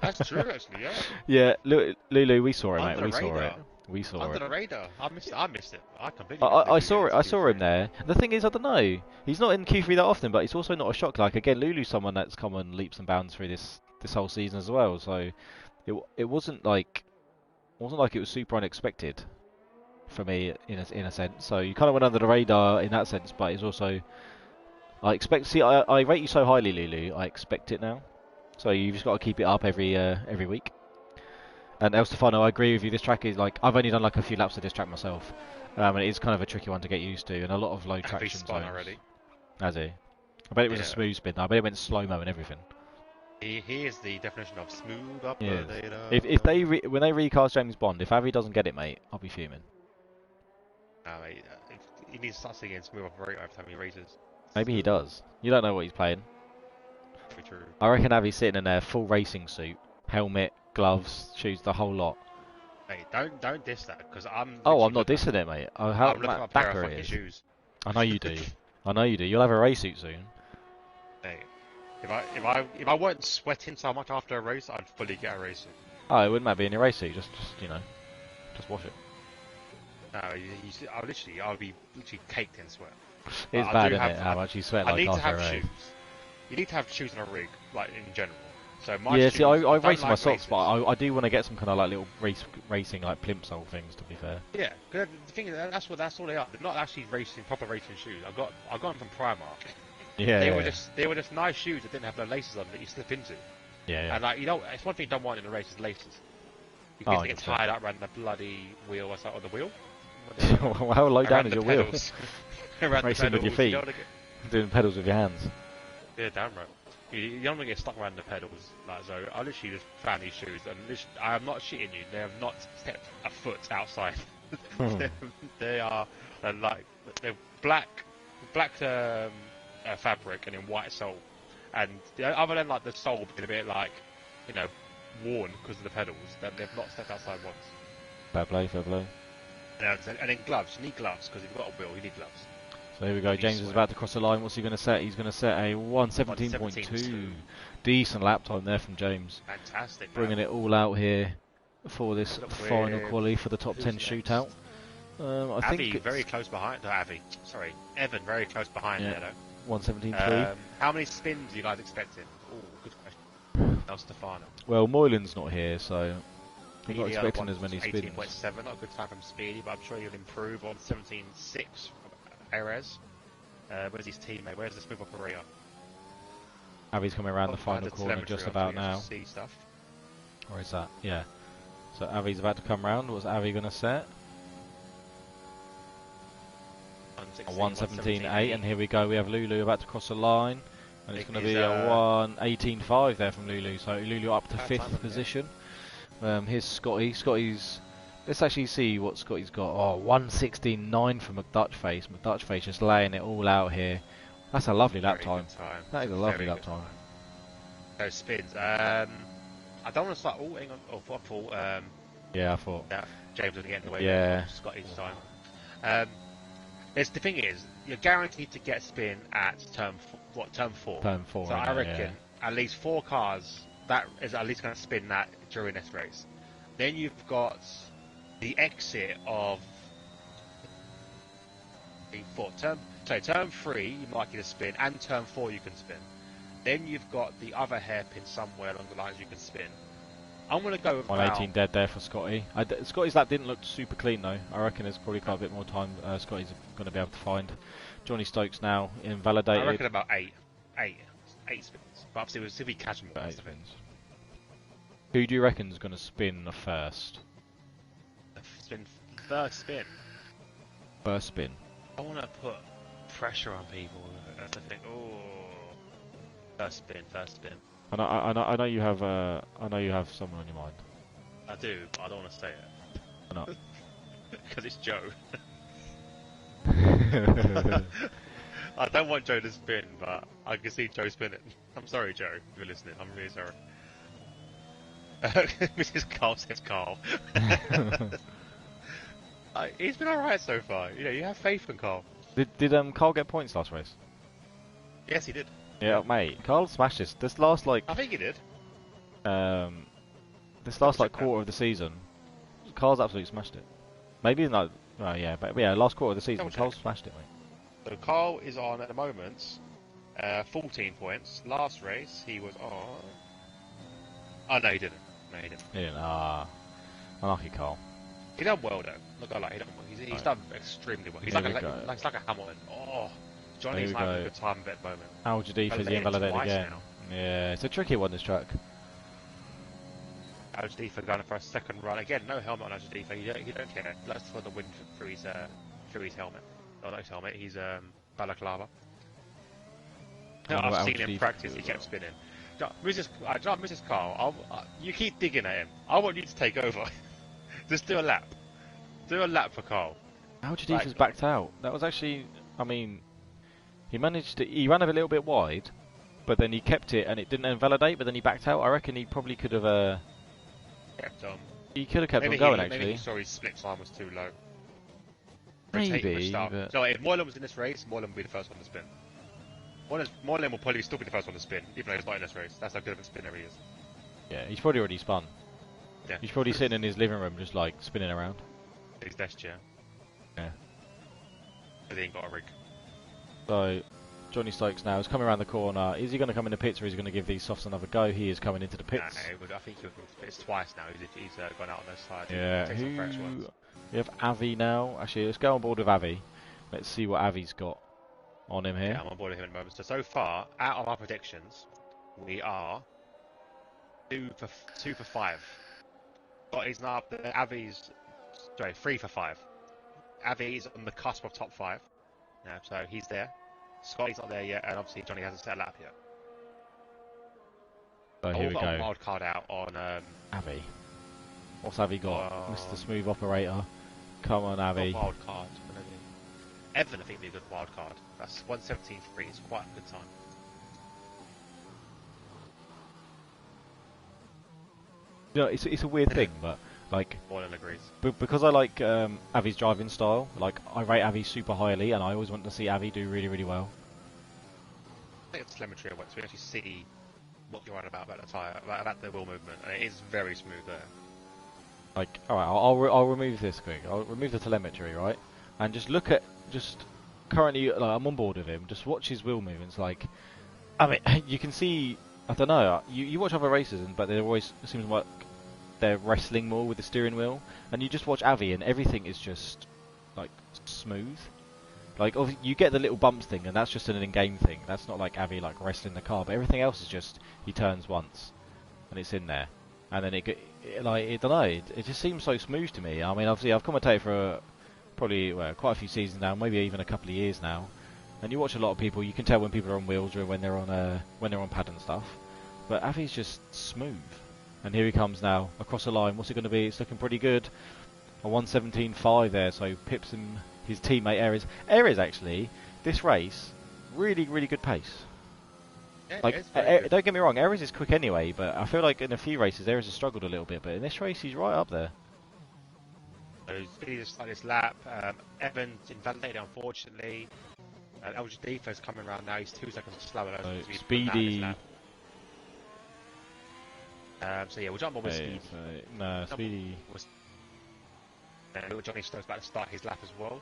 That's true, actually, yeah. Yeah, Lulu, we saw it, mate. Under the We saw it. radar. We saw Under it. the radar. I missed it. I completely missed it. I saw it. I saw him there. The thing is, I don't know. He's not in Q3 that often, but he's also not a shock. Like again, Lulu's someone that's come on leaps and bounds through this whole season as well. So it wasn't like it was super unexpected for me in a sense. So you kind of went under the radar in that sense, but it's also I expect. See, I rate you so highly, Lulu. I expect it now. So you've just got to keep it up every week. And El Stefano, I agree with you. This track is like I've only done like a few laps of this track myself, and it is kind of a tricky one to get used to, and a lot of low traction spun zones. already. Has he? I bet it was a Yeah. smooth spin. I bet it went slow mo and everything. He is the definition of smooth Yeah. operator. If they when they recast James Bond, if Avi doesn't get it, mate, I'll be fuming. No, mate, he needs to start singing smooth operator every time he races. Maybe he does. You don't know what he's playing. Very true. I reckon Avi's sitting in there, full racing suit, helmet, gloves, shoes, the whole lot. Mate, don't diss that because I'm. Oh, I'm not dissing it, mate. Oh, how I'm looking up a pair of fucking is. shoes. I know you do. I know you do. You'll have a race suit soon. Mate, if I weren't sweating so much after a race, I'd fully get a race suit. Oh, it wouldn't matter being a race suit. Just just wash it. No, I'll be literally caked in sweat. It's I bad, do isn't have- it? How much you sweat I like need to after have a race. shoes. You need to have shoes in a rig, like in general. So my Yeah, shoes, see, I don't race in my like socks, races. but I do want to get some kind of like little racing like plimsoll things. To be fair. Yeah, 'cause the thing is, that's all they are. They're not actually proper racing shoes. I got them from Primark. Yeah. They were just nice shoes that didn't have no laces on that you slip into. Yeah. And like it's one thing you don't want in a race is laces. You Oh, can get 100%. tied up around the bloody wheel or the wheel. How low down is your wheel? Around the Racing with your pedals, feet. you don't wanna Doing pedals with your hands. yeah, damn right. You don't want to get stuck around the pedals. Like, so I literally just found these shoes, and I am not shitting you. They have not stepped a foot outside. they are like they're black fabric and in white sole, and other than like the sole being a bit like worn because of the pedals, then they've not stepped outside once. Fair play, fair play. And then gloves. You need gloves because if you've got a wheel, you need gloves. So here we go. James is about to cross the line. What's he going to set? He's going to set a 1:17.2. 1:17.2. Decent lap time there from James. Fantastic. Bringing it all out here for this Look, final we're- quali for the top who's 10 next? shootout. I Avi think it's very close behind. No, sorry, Evan very close behind Yeah. there though. 1:17.3. How many spins are you guys expecting? Oh, good question. El Stefano. Well, Moylan's not here, so I'm not Speedy, expecting as many spins. 18.7, not a good time from Speedy, but I'm sure he'll improve on 17.6 from Erez. Where's his teammate? Where's the smooth operator? Avi's coming around the final the corner telemetry just on, so about we can now. see stuff. Or is that? Yeah. So Avi's about to come round. What's Avi going to set? A 1:17.8, and here we go. We have Lulu about to cross the line, and it's going to be a 1:18.5 there from Lulu. So Lulu up to Bad 5th time, isn't it? position. Here's Scotty. Scotty's. Let's actually see what Scotty's got. Oh, 1:16.9 from McDutchface. McDutchface just laying it all out here. That's a lovely lap Very time. good time. That is a Very lovely good lap time. Those spins. I don't want to start. Oh, hang on. Oh, I thought Yeah, I thought. that James was going to get in the way. Yeah. There of Scotty's time. The thing is, you're guaranteed to get spin at turn 4. Turn 4. So I innit, reckon at least 4 cars that is at least going to spin that during this race. Then you've got the exit of the turn 3 you might get a spin, and turn 4 you can spin. Then you've got the other hairpin somewhere along the lines you can spin. I'm going to go with 1:18 dead there for Scotty. Scotty's lap didn't look super clean though. I reckon there's probably quite a bit more time Scotty's going to be able to find. Johnny Stokes now invalidated. I reckon about 8 spins. But obviously we'll still be catching more. 8 spins. Who do you reckon's going to spin the first? First spin. First spin. I want to put pressure on people. That's the thing. Oh, first spin. I know you have someone on your mind. I do, but I don't want to say it. Why not? Because it's Joe. I don't want Joe to spin, but I can see Joe spinning. I'm sorry, Joe, if you're listening. I'm really sorry. Mrs. Carl says Carl. He's been alright so far. You know, you have faith in Carl. Did Carl get points last race? Yes, he did. Yeah, mate. Carl smashed this. This last I think he did. This last quarter of the season, Carl's absolutely smashed it. Maybe not. Oh yeah, but yeah, last quarter of the season, Carl smashed it, mate. So Carl is on at the moment 14 points. Last race he was on. Oh no, he didn't. He didn't. Unlucky Carl. He done well though. Look, I like he done well. He's done extremely well. He's like a Hamilton. Oh, Johnny's having a good time at the moment. Al Jadif is invalidated again. Now. Yeah, it's a tricky one, this track. Al Jadif going for a second run again. No helmet on Al Jadif. He don't care. That's for the wind through his helmet. Oh, not his helmet. He's balaclava. No, I've seen him practice. He kept spinning. Mrs. Carl, you keep digging at him. I want you to take over. Just do a lap. Do a lap for Carl. Al Jadif has backed out. That was actually, I mean, he managed to. He ran a little bit wide, but then he kept it and it didn't invalidate. But then he backed out. I reckon he probably could have. Kept on. He could have kept on going actually. Maybe he saw his split time was too low. Maybe. But... So if Moylan was in this race, Moylan would be the first one to spin. Moylan will probably still be the first one to spin, even though he's not in this race. That's how good of a spinner he is. Yeah, he's probably already spun. Yeah. He's probably sitting in his living room just like spinning around. His desk chair. Yeah. But he ain't got a rig. So, Johnny Stokes now is coming around the corner. Is he going to come in the pits or is he going to give these softs another go? He is coming into the pits. Nah, I think he'll come into the pits twice now. He's gone out on this side. Yeah, we have Avi now. Actually, let's go on board with Avi. Let's see what Avi's got on him here. Yeah, I'm on board with him at the moment. So far, out of our predictions, we are 2 for 5. Scotty's now up there. Avi's 3 for 5. Avi's on the cusp of top 5. Yeah, so he's there. Scotty's not there yet, and obviously Johnny hasn't set a lap yet. So here we go. Wild card out on Avi. What's Avi got? Mr. Smooth Operator. Come on, Avi. Wild card. Evan, I think, would be a good wild card. That's 117.3. It's quite a good time. You know, it's a weird thing, but like, Moylan agrees. Because I like Avi's driving style. Like, I rate Avi super highly, and I always want to see Avi do really, really well. I think it's telemetry so we actually see what you're on about the tyre, about the wheel movement, and it is very smooth there. Like, all right, I'll remove this quick. I'll remove the telemetry, right, and just look at currently. Like, I'm on board with him. Just watch his wheel movements. Like, I mean, you can see. I don't know. You watch other races, but there always seems like they're wrestling more with the steering wheel, and you just watch Avi, and everything is just like smooth. Like, you get the little bumps thing, and that's just an in-game thing. That's not like Avi like wrestling the car, but everything else is just he turns once, and it's in there, and then it I don't know. It just seems so smooth to me. I mean, obviously I've commentated for probably quite a few seasons now, maybe even a couple of years now, and you watch a lot of people. You can tell when people are on wheels or when they're on pad and stuff. But Avi's just smooth. And here he comes now, across the line. What's it going to be? It's looking pretty good. A 117.5 there, so pips him, his teammate Aries. Aries, actually, this race, really, really good pace. Yeah, like, don't get me wrong, Aries is quick anyway, but I feel like in a few races, Aries has struggled a little bit, but in this race, he's right up there. So he's just like this lap. Evans invalidated, unfortunately. El Jadifo's coming around now. He's 2 seconds slower. So Speedy... so yeah, we'll jump on with Speedy. Speedy. Johnny Stokes about to start his lap as well.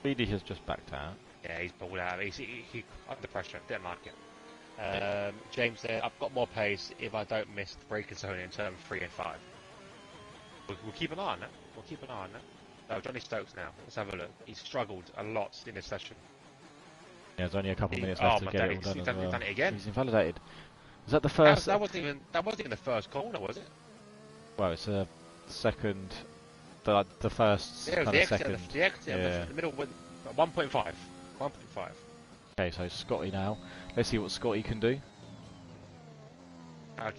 Speedy has just backed out. Yeah, he's pulled out. He under pressure. Didn't like it. James said, "I've got more pace if I don't miss the braking zone in turn 3 and 5." We'll keep an eye on that. Johnny Stokes now. Let's have a look. He's struggled a lot in this session. Yeah, there's only a couple of minutes left to get it all done. He's done it again. He's invalidated. Is that the first? That wasn't even the first corner, was it? Well, it's a second. The first yeah, kind of second. The exit, the middle. 1.5. 1.5. Okay, so Scotty now. Let's see what Scotty can do.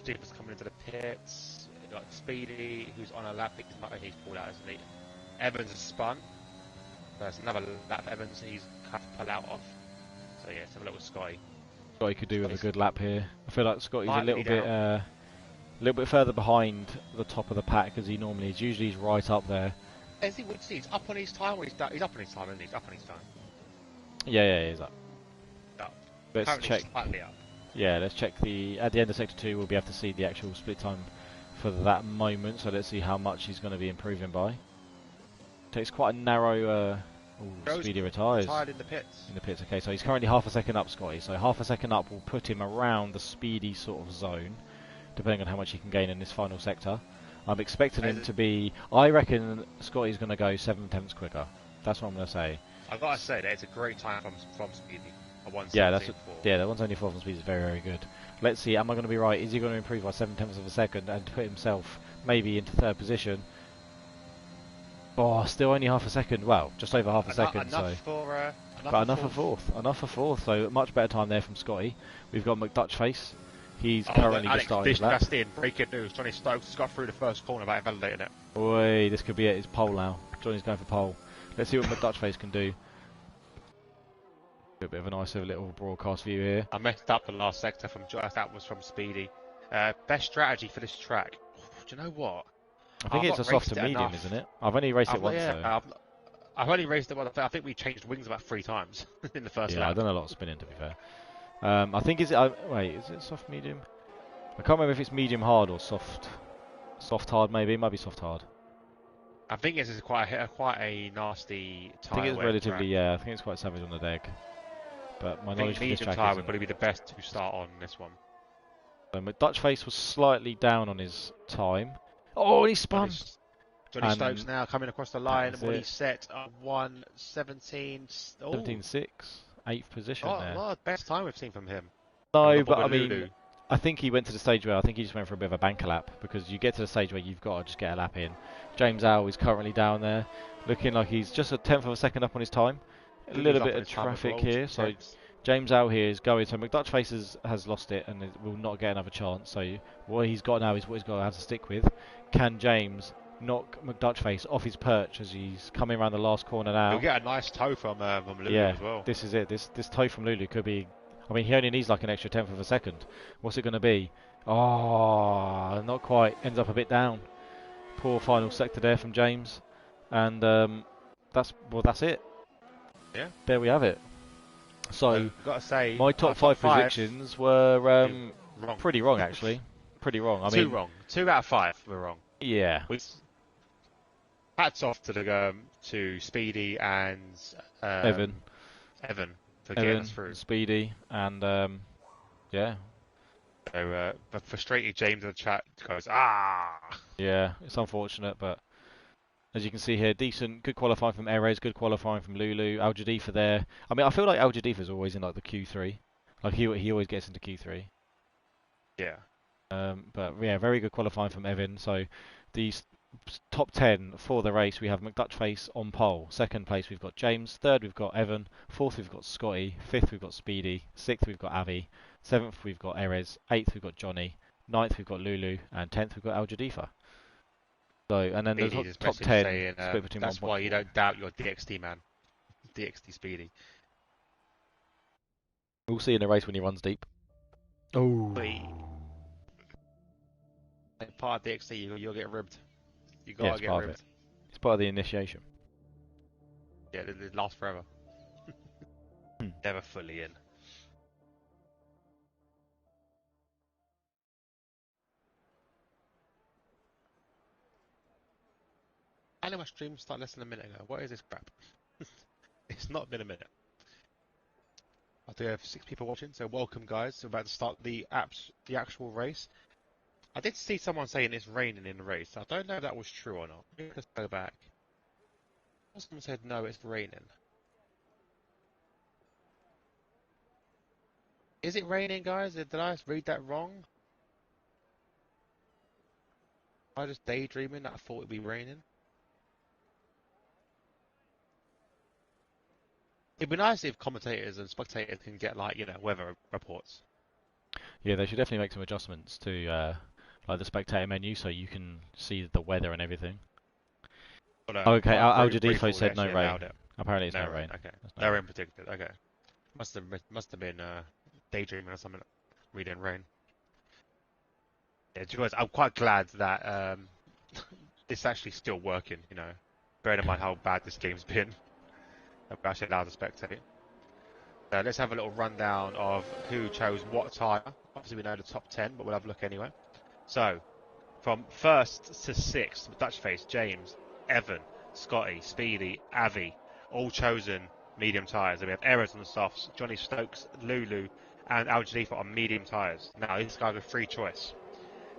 Deeper's coming into the pits. Got Speedy, who's on a lap. He's pulled out, isn't he? Evans has spun. There's another lap. Evans, he's cut to pull out of. So yeah, let's have a look with Scotty. Scotty could do with a good lap here. I feel like Scotty's a Slightly little bit further behind the top of the pack as he normally is. Usually he's right up there. As he would see, he's up on his time, or he's up on his time, isn't he? He's up on his time. Yeah, he's up. Up. Let's Currently check. Slightly up. Yeah, let's check at the end of sector 2 we'll be able to see the actual split time for that moment, so let's see how much he's going to be improving by. Takes quite a narrow Speedy retires. Retired in the pits. In the pits, okay, so he's currently half a second up, Scotty, so half a second up will put him around the Speedy sort of zone, depending on how much he can gain in this final sector. I'm expecting him to be, I reckon Scotty's going to go 7/10 quicker. That's what I'm going to say. I've got to say that it's a great time from Speedy. Yeah, the 174 from Speed is very, very good. Let's see, am I going to be right? Is he going to improve by 7/10 of a second and put himself maybe into third position? Oh, still only half a second. Well, just over half a second. Enough for fourth. So much better time there from Scotty. We've got McDutchface. He's currently just starting his lap. Breaking news. Johnny Stokes has got through the first corner without invalidating it. Oi, this could be it. It's pole now. Johnny's going for pole. Let's see what McDutchface can do. A bit of a nice little broadcast view here. I messed up the last sector from that was from Speedy. Best strategy for this track. Do you know what? I think it's a soft to medium, isn't it? I've only raced it once though. I've only raced it once. I think we changed wings about 3 times in the first lap. Yeah, I've done a lot of spinning to be fair. I think is it soft medium? I can't remember if it's medium hard or soft hard maybe. It might be soft hard. I think this is quite a nasty tyre. I think it's relatively I think it's quite savage on the deck. But my knowledge of this track tyre would probably be the best to start on this one. So McDutchface was slightly down on his time. Oh, he spun. Johnny Stokes now coming across the line. What he set 1:17. 17.6, 8th position there. Well, best time we've seen from him. No, but I mean, I think he went to the stage where I think he just went for a bit of a banker lap because you get to the stage where you've got to just get a lap in. James Owl is currently down there, looking like he's just a 10th of a second up on his time. A little bit of traffic here, so James Owl here is going. So McDutchface has lost it and will not get another chance. So what he's got now is what he's got to have to stick with. Can James knock McDutchface off his perch as he's coming around the last corner now? He'll get a nice toe from Lulu as well. This is it. This toe from Lulu could be. I mean, he only needs like an extra 10th of a second. What's it going to be? Oh, not quite. Ends up a bit down. Poor final sector there from James, and that's it. Yeah. There we have it. So, I've got to say, my top 5 predictions were pretty wrong actually. Pretty wrong. I mean, wrong. 2 out of 5 were wrong. Yeah. Hats off to Speedy and Evan for getting us through. Speedy and yeah. So the frustrated James in the chat goes Yeah, it's unfortunate, but as you can see here, good qualifying from Erez, good qualifying from Lulu, Al Jadifa there. I mean, I feel like Al Jadifa's always in like the Q3, like he always gets into Q3. Yeah. But yeah, very good qualifying from Evan. So these top 10 for the race, we have McDutchface on pole. Second place we've got James. Third we've got Evan. Fourth we've got Scotty. Fifth we've got Speedy. Sixth we've got Avi. Seventh we've got Erez. Eighth we've got Johnny. Ninth we've got Lulu. And 10th we've got Al Jadifa. So, and then the top 10 saying, split between that's 1. why you don't doubt your DXT man. DXT Speedy. We'll see in the race when he runs deep. Oh. Part of DXT, you'll get ribbed. You gotta get ribbed. It's part of the initiation. Yeah, it lasts forever. Never fully in. I know my stream started less than a minute ago. What is this crap? It's not been a minute. I do have 6 people watching, so welcome guys. We're about to start the actual race. I did see someone saying it's raining in the race. I don't know if that was true or not. Let's go back. Someone said no, it's raining. Is it raining, guys? Did I read that wrong? I just daydreaming that I thought it'd be raining. It'd be nice if commentators and spectators can get like weather reports. Yeah, they should definitely make some adjustments to like the spectator menu so you can see the weather and everything. But Okay, Al brief Jadifo they said no actually rain. allowed it. Apparently it's No no rain. rain. Okay, There's no no rain. rain predicted. Okay, must have been daydreaming or something. Reading rain. Yeah, to be honest, I'm quite glad that it's actually still working. Bearing in mind how bad this game's been, that we're actually allowed to spectate. Let's have a little rundown of who chose what tyre. Obviously, we know the top 10, but we'll have a look anyway. So, from first to sixth, Dutch Face, James, Evan, Scotty, Speedy, Avi, all chosen medium tyres. And we have Errors on the softs, Johnny Stokes, Lulu, and Al Jalifa on medium tyres. Now, this guy's a free choice.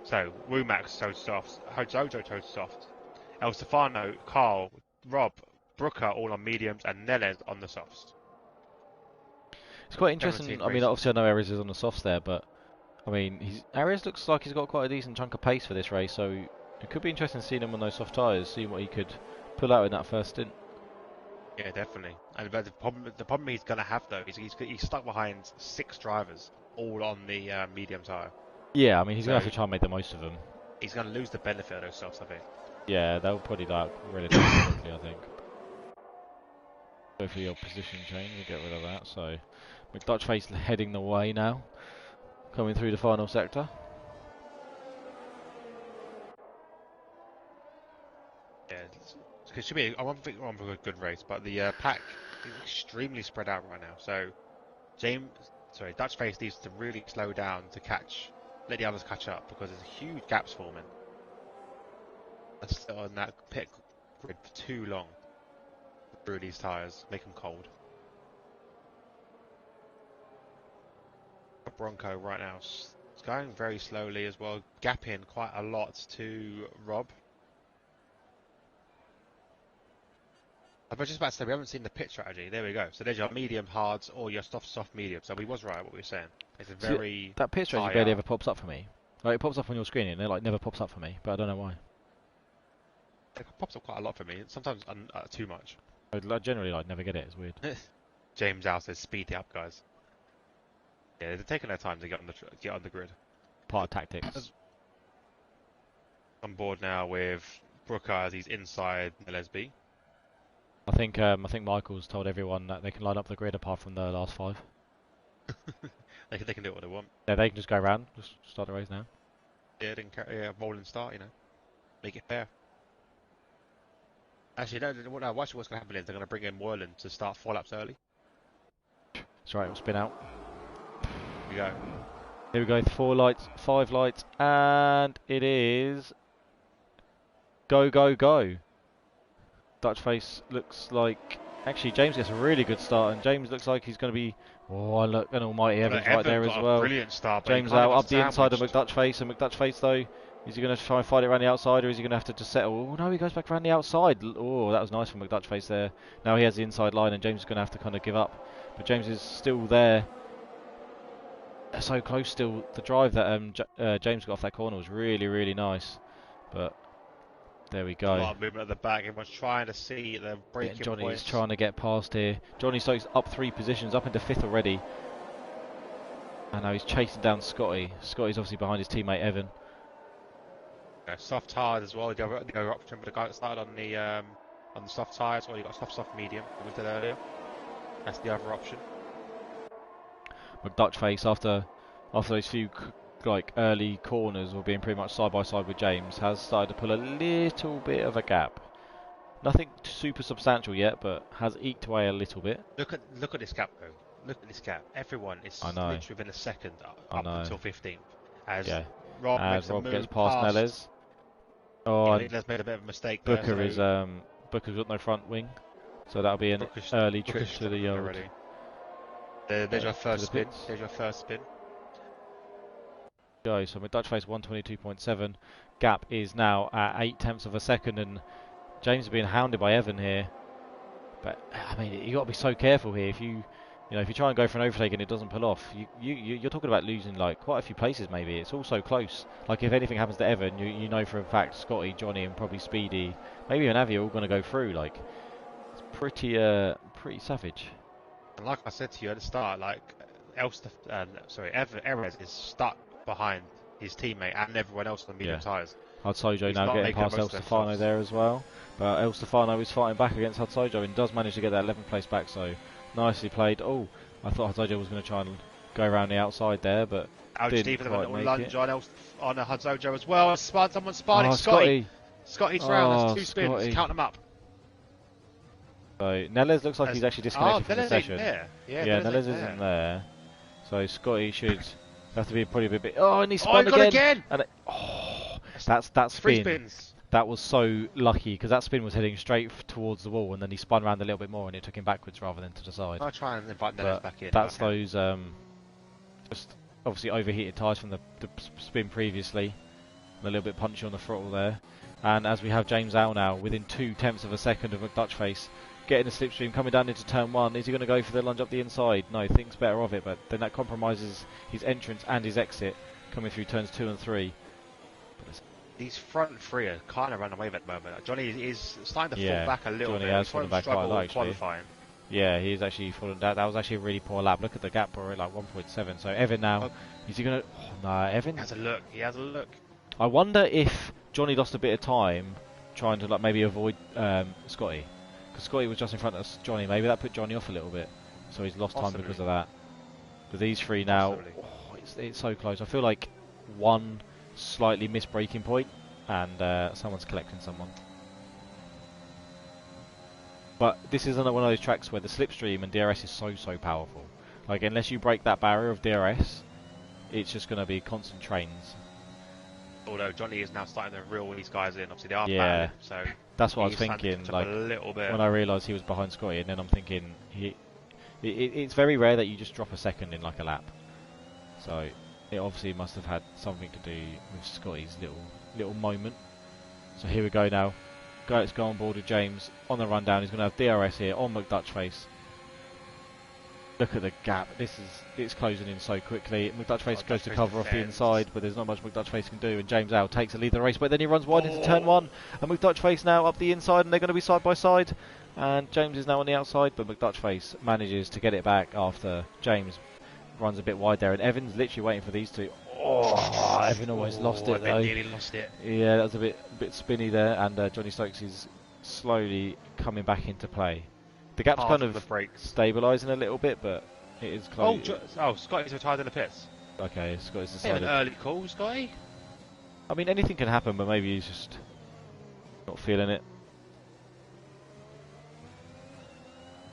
So, Wumax chose softs, Hojojo chose softs, El Stefano, Carl, Rob, Brooker all on mediums, and Neles on the softs. It's quite interesting. 17 I mean, races. obviously I know Arias is on the softs there, but I mean, Arias looks like he's got quite a decent chunk of pace for this race, so it could be interesting seeing him on those soft tyres, seeing what he could pull out in that first stint. Yeah, definitely. And but the problem he's gonna have though is he's stuck behind 6 drivers, all on the medium tyre. Yeah, I mean, he's So going to have to try and make the most of them. he's gonna lose the benefit of those softs, I think. Yeah, they'll probably like relatively quickly, I think. Go for your position change and get rid of that. So, McDutch Face heading the way now, coming through the final sector. Yeah, it should be. I want to on for a good race, but the pack is extremely spread out right now. So Dutch Face needs to really slow down to let the others catch up because there's huge gaps forming. Let's sit on that pit grid for too long. Through these tyres, make them cold. Bronco right now it's going very slowly as well, gapping quite a lot to Rob. I was just about to say we haven't seen the pit strategy. There we go. So there's your medium hards or your soft medium. So we was right what we were saying. It's a very that pit strategy barely ever pops up for me. Like it pops up on your screen and it like never pops up for me, but I don't know why. It pops up quite a lot for me. Sometimes too much. I generally like never get it. It's weird. James Al says speed it up, guys. Yeah, they're taking their time to get on the grid. Part of tactics. On board now with Brooker as he's inside Lesby. I think Michael's told everyone that they can line up the grid apart from the last 5. they can do what they want. Yeah, they can just go around, just start the race now. Yeah, they can rolling start, make it fair. Actually, no, watch what's going to happen is they're going to bring in Moreland to start 4 laps early. That's right, we'll spin out. Here we go. Here we go, 4 lights, 5 lights, and it is go, go, go. Dutch Face looks like... Actually, James gets a really good start, and James looks like he's going to be... Oh, look, and Almighty Evans right there as well. Brilliant start. James out up the inside of McDutch Face, and McDutch Face, though, is he going to try and fight it around the outside, or is he going to have to just settle? Oh, no, he goes back around the outside. Oh, that was nice from McDutch Face there. Now he has the inside line, and James is going to have to kind of give up. But James is still there. So close still. The drive that James got off that corner was really, really nice. But there we go. A lot of movement at the back. Everyone's trying to see the breaking points. Johnny's trying to get past here. Johnny Stokes up 3 positions, up into 5th already. And now he's chasing down Scotty. Scotty's obviously behind his teammate Evan. Soft hard as well. The other option for the guy that started on the soft tyres, or you got soft medium. We did earlier. That's the other option. McDutch Face after those few early corners, or being pretty much side by side with James, has started to pull a little bit of a gap. Nothing super substantial yet, but has eked away a little bit. Look at this gap though. Look at this gap. Everyone is literally within a second up until 15th. As Rob gets past Neles. Oh, I think Neles made a bit of a mistake there. Booker's got no front wing, so that'll be an early trip to the old. There's your first spin. There's your first spin. Go. So McDutch Face 122.7. Gap is now at 0.8 of a second, and James is being hounded by Evan here. But I mean, you got to be so careful here. If you try and go for an overtake and it doesn't pull off, you're talking about losing like quite a few places. Maybe it's all so close. Like if anything happens to Evan, you know for a fact Scotty, Johnny, and probably Speedy, maybe even Avi are all going to go through. Like it's pretty savage. And like I said to you at the start, like Erez is stuck behind his teammate and everyone else on medium Yeah. tyres. Hudsojo He's now not getting making the past El most of Stefano themselves. there as well. But El Stefano is fighting back against Hudsojo and does manage to get that 11th place back, so nicely played. Oh, I thought Hudsojo was going to try and go around the outside there, but didn't Algedia with a quite little make lunge it. on a Hudzojo as well. Someone spotted Oh, Scotty. Scotty! Scotty's round. That's Oh, 2 spins. Scotty. Count them up. So Neles looks like he's actually disconnected from the Velez session. ain't there. Yeah, Yeah, Velez Neles ain't isn't there. there. So Scotty should have to be probably a bit. Oh, and he Oh, spun he got again. again! And that 3 spin. spins. That was so lucky because that spin was heading straight towards the wall, and then he spun around a little bit more, and it took him backwards rather than to the side. I'll try and invite Neles back in. That's those just obviously overheated tyres from the spin previously, and a little bit punchy on the throttle there. And as we have James out now, within 0.2 of a second of McDutchface, getting a slipstream coming down into turn 1. Is he going to go for the lunge up the inside? No, thinks better of it, but then that compromises his entrance and his exit coming through turns 2 and 3. These front 3 are kind of run away at the moment. Johnny is starting to fall back a little Johnny bit. has fallen back quite a lot, actually. Qualifying. Yeah, he's actually fallen. That was actually a really poor lap. Look at the gap, already like 1.7. So Evan now, is he going to? Oh, no, Evan. He has a look. He has a look. I wonder if Johnny lost a bit of time trying to maybe avoid Scotty, because Scotty was just in front of Johnny. Maybe that put Johnny off a little bit, so he's lost time because of that. But these 3 now, it's so close. I feel like one slightly missed braking point, and someone's collecting someone. But this is another one of those tracks where the slipstream and DRS is so powerful. Like, unless you break that barrier of DRS, it's just going to be constant trains. Although Johnny is now starting to reel these guys in. Obviously, they are battling, so that's what I was thinking. Like, a little bit. When I realised he was behind Scotty, and then I'm thinking it's very rare that you just drop a second in like a lap. So it obviously must have had something to do with Scotty's little moment. So here we go now. Let's go on board with James on the rundown. He's going to have DRS here on McDutchface. Look at the gap. It's closing in so quickly. McDutchface goes to cover off the inside, but there's not much McDutchface can do. And James Al takes the lead of the race, but then he runs wide into turn 1. And McDutchface now up the inside, and they're going to be side by side. And James is now on the outside, but McDutchface manages to get it back after James runs a bit wide there. And Evan's literally waiting for these two. Oh, Evan almost lost it though. Nearly lost it. Yeah, that was a bit spinny there, and Johnny Stokes is slowly coming back into play. The gap's kind of stabilising a little bit, but it is close. Scotty's retired in the pits. Okay, Scotty's decided. An early call, Scotty. I mean, anything can happen, but maybe he's just not feeling it.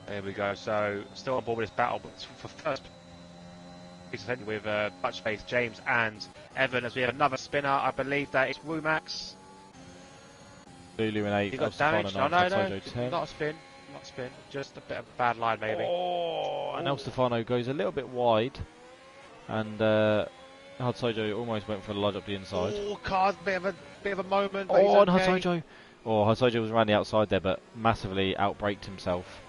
There we go. So, still on board with this battle, but for first with Butchface, James and Evan, as we have another spinner. I believe that it's Rumax. Lulu in 8. He got damaged. No, not a spin. Not a spin. Just a bit of a bad line, maybe. Oh, and El Stefano goes a little bit wide, and Hudsojo almost went for a lunge up the inside. Oh, Cars, bit of a moment. Oh, and Hudsojo. Oh, Hudsojo was around the outside there, but massively outbraked himself,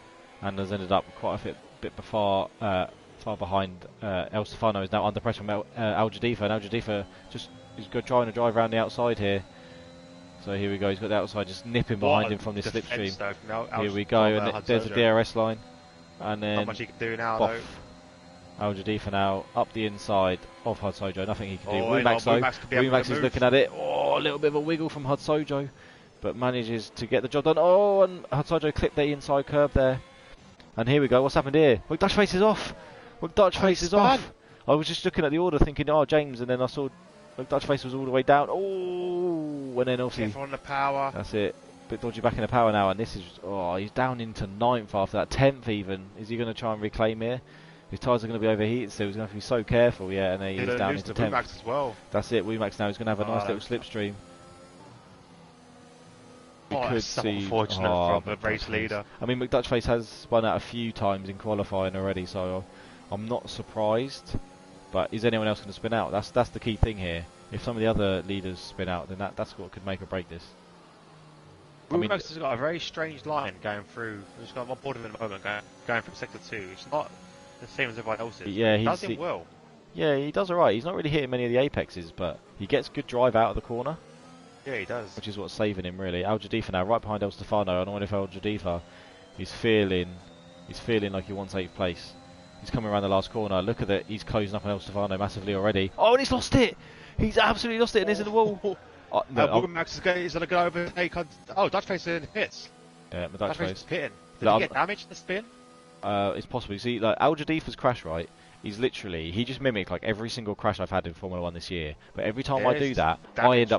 and has ended up quite a bit far behind. El Stefano is now under pressure from Al Jadifa, and Al Jadifa just is trying to drive around the outside here. So here we go, he's got the outside just nipping behind him from this slipstream. Here we go, and there's a DRS line. And then not much he can do now, though. Al Jadifa now up the inside of Hudsojo, nothing he can do. Rumax is looking at it. Oh, a little bit of a wiggle from Hudsojo, but manages to get the job done. Oh, and Hudsojo clipped the inside curb there. And here we go, what's happened here? McDutchface is off! McDutchface is off! I was just looking at the order thinking, oh, James, and then I saw McDutchface was all the way down. Oh, and then obviously on the power. That's it. Bit dodgy back in the power now, and this is he's down into 9th after that, 10th even. Is he going to try and reclaim here? His tyres are going to be overheated, so he's going to have to be so careful. Yeah, and then he's down into 10th. Wumax as well. That's it. Wumax now. He's going to have a nice little slipstream. That's so unfortunate from the race leader. I mean, McDutchface has spun out a few times in qualifying already, so I'm not surprised. But is anyone else going to spin out? That's the key thing here. If some of the other leaders spin out, then that's what could make or break this. Rumax has got a very strange line going through. He's got one board of him at the moment, going from sector 2. It's not the same as everyone else's. Yeah, he does him well. Yeah, he does alright. He's not really hitting many of the apexes, but he gets good drive out of the corner. Yeah, he does. Which is what's saving him, really. Al Jadifa now right behind El Stefano. I don't know if El Jadifa is feeling He's feeling like he wants 8th place. He's coming around the last corner. Look at it. He's closing up on El Stefano massively already. Oh, and he's lost it. He's absolutely lost it and is in the wall. Max is going to go overtake. Oh, Dutch Face hits. Yeah, my Dutch Face is pitting. Did Look, he get damaged in the spin? It's possible. You see, like Al Jadifa's crash, right? He just mimicked like every single crash I've had in Formula 1 this year. But every time I do that, I end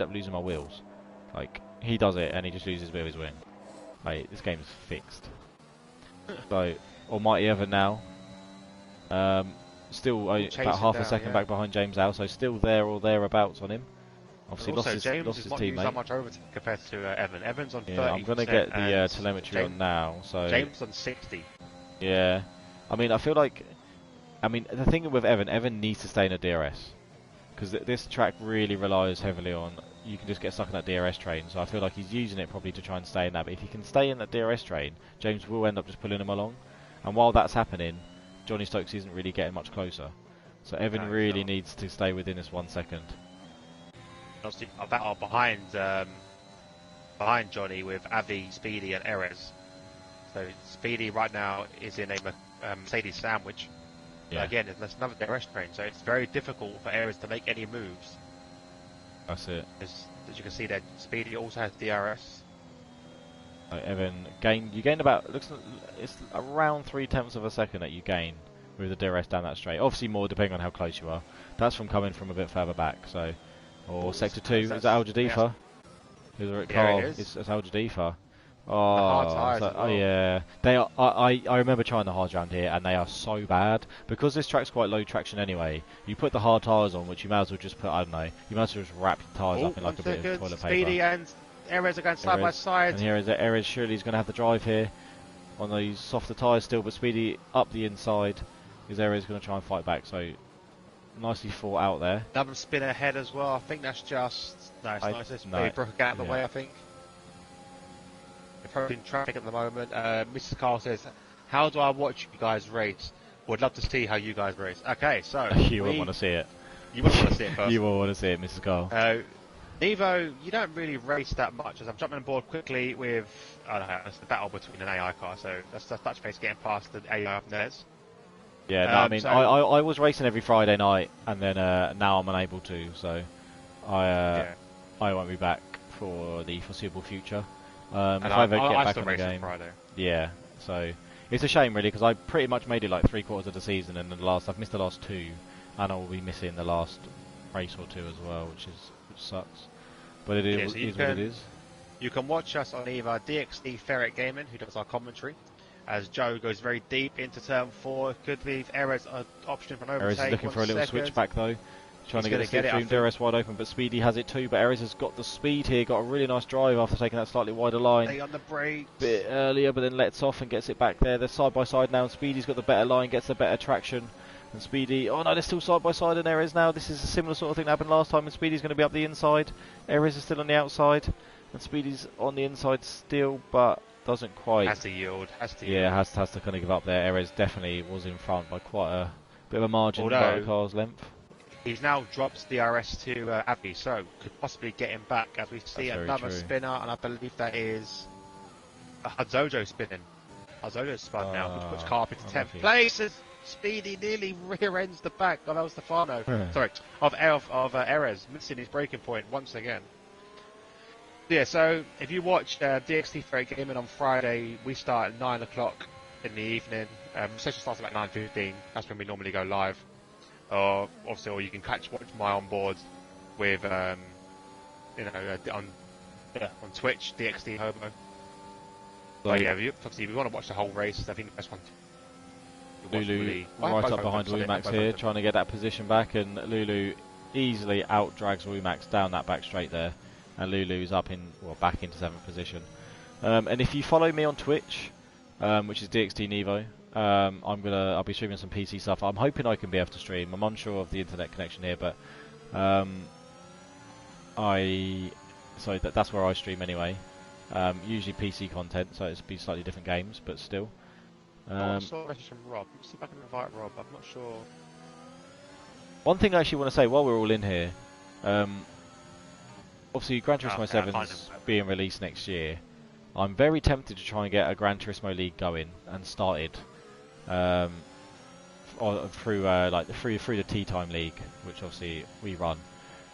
up losing my wheels. Like he does it and he just loses with his wing. Like this game's fixed. So Almighty Evan now. Still about half a second back behind James Al, so still there or thereabouts on him. Obviously also, lost his not teammate. That much over compared to Evan. Evan's on 30%. Yeah, I'm gonna get the telemetry on now. So James on 60. Yeah, I mean, I feel like, the thing with Evan needs to stay in a DRS because this track really relies heavily on you can just get stuck in that DRS train. So I feel like he's using it probably to try and stay in that. But if he can stay in that DRS train, James will end up just pulling him along. And while that's happening, Johnny Stokes isn't really getting much closer. So Evan really needs to stay within this 1 second. Obviously, a battle behind Johnny with Avi, Speedy, and Erez. So Speedy right now is in a Mercedes sandwich. Yeah. Again, that's another DRS train, so it's very difficult for Erez to make any moves. That's it. As you can see there, Speedy also has DRS. Evan you gained about it's around 0.3 of a second that you gain with the DRS down that straight. Obviously more depending on how close you are. That's from coming from a bit further back. So, sector 2 is that Al Jadifa? Is it Carl? It's Al Jadifa. Oh yeah. They are. I remember trying the hards around here, and they are so bad because this track's quite low traction anyway. You put the hard tyres on, which you might as well just put. I don't know. You might as well just wrap your tyres up in like a bit of toilet paper. Speedy and Erez are going side by side. And here is Erez. Surely he's going to have the drive here on these softer tyres still, but Speedy up the inside. Is Erez going to try and fight back? So nicely fought out there. Another spin ahead as well. I think that's just nice. It's broke out of the way. I think. In traffic at the moment. Mrs. Carl says, how do I watch you guys race? Would love to see how you guys race. Okay, so you won't want to see it. You wouldn't want to see it first. You will want to see it, Mrs. Carl. Nevo, you don't really race that much. As I'm jumping on board quickly with, I don't know, it's the battle between an AI car. So that's Dutch Face getting past the AI of Nez. Yeah, no, I was racing every Friday night, and then now I'm unable to. So I won't be back for the foreseeable future. If I ever get back in the game, Friday. Yeah, so it's a shame really because I pretty much made it like 3/4 of the season, and I've missed the last 2, and I will be missing the last race or 2 as well, which sucks. But it is what it is. You can watch us on either DXD Ferret Gaming, who does our commentary, as Joe goes very deep into turn 4. Could leave Erez an option for an overtake. Erez is looking for a little switchback though. Trying to get the slipstream, DRS wide open, but Speedy has it too. But Erez has got the speed here, got a really nice drive after taking that slightly wider line. Stay on the brakes. Bit earlier, but then lets off and gets it back there. They're side by side now, and Speedy's got the better line, gets the better traction. And Speedy, oh no, they're still side by side in Erez now. This is a similar sort of thing that happened last time, and Speedy's going to be up the inside. Erez is still on the outside, and Speedy's on the inside still, but doesn't quite. Has to yield. Yeah, has to kind of give up there. Erez definitely was in front by quite a bit of a margin by the car's length. He's now dropped DRS to Abbey, so could possibly get him back as we see another spinner, and I believe that is Hadzojo spinning. Hadzojo's spun now, which puts Carp into 10th place. Speedy nearly rear ends the back of El Stefano. Sorry, of Erez, missing his breaking point once again. Yeah, so if you watch DXT Ferret Gaming on Friday, we start at 9 o'clock in the evening. Session starts at like 9:15. That's when we normally go live. Or you can watch my onboard with on Twitch, DXD Hobo. But yeah, obviously we want to watch the whole race. I think the best one. Lulu right up behind Wumax here, trying to get that position back, and Lulu easily out drags Wumax down that back straight there, and Lulu's back into 7th position. And if you follow me on Twitch, which is DXD Nevo. I'll be streaming some PC stuff. I'm hoping I can be able to stream. I'm unsure of the internet connection here, but that's where I stream anyway. Usually PC content, so it'll be slightly different games, but still. I saw a message from Rob. Let's see if I can invite Rob. I'm not sure. One thing I actually want to say while we're all in here, obviously Gran Turismo 7's being released next year. I'm very tempted to try and get a Gran Turismo league going and started um, through through the Tea Time League, which obviously we run.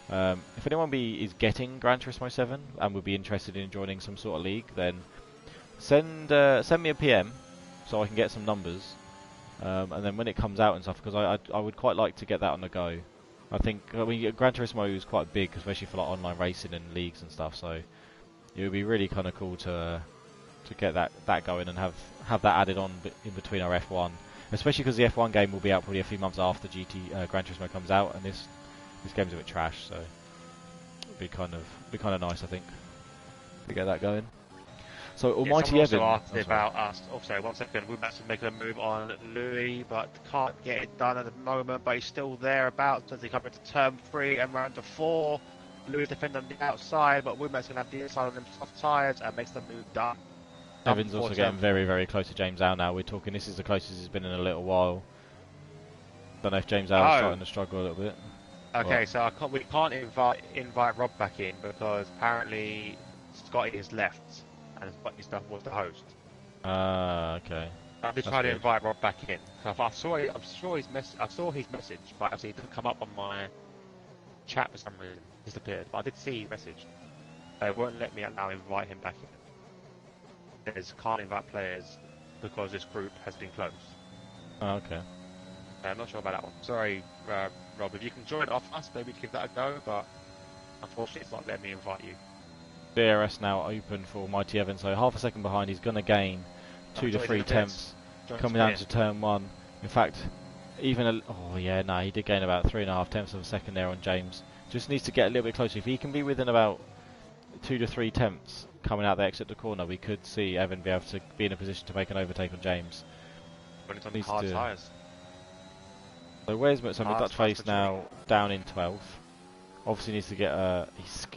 If anyone is getting Gran Turismo 7 and would be interested in joining some sort of league, then send me a PM so I can get some numbers, and then when it comes out and stuff, because I would quite like to get that on the go. I mean Gran Turismo is quite big, especially for like online racing and leagues and stuff. So it would be really kind of cool to get that going and have that added on in between our F1, especially because the F1 game will be out probably a few months after Gran Turismo comes out, and this game's a bit trash, so it'd be kind of nice, I think, to get that going. So Almighty Evan also asked about us. Oh, sorry, 1 second. We're about to make a move on Louis, but can't get it done at the moment. But he's still thereabouts as he comes into turn 3 and round to 4. Louis defending on the outside, but Woodman's going to have the inside on them soft tyres and makes the move done. Evan's also getting very, very close to James Al now. We're talking, this is the closest he's been in a little while. Don't know if James Al is starting to struggle a little bit. Okay, so we can't invite Rob back in because apparently Scotty has left and Scotty stuff was the host. Okay. I did try to invite Rob back in. I saw his message, but actually it didn't come up on my chat for some reason. It disappeared. But I did see his message. They won't let me now invite him back in. There's can't invite players because this group has been closed. Okay. I'm not sure about that one. Sorry, Rob. If you can join off us, maybe give that a go. But unfortunately, it's not letting me invite you. DRS now open for Mighty Evan, so half a second behind. He's going to gain 2 to 3 tenths coming down to turn 1. In fact, he did gain about 3.5 tenths of a second there on James. Just needs to get a little bit closer. If he can be within about 2 to 3 tenths coming out the exit the corner, we could see Evan be able to be in a position to make an overtake on James. When it's on hard tyres. So where's Dutch Face now down in 12th? Obviously needs to get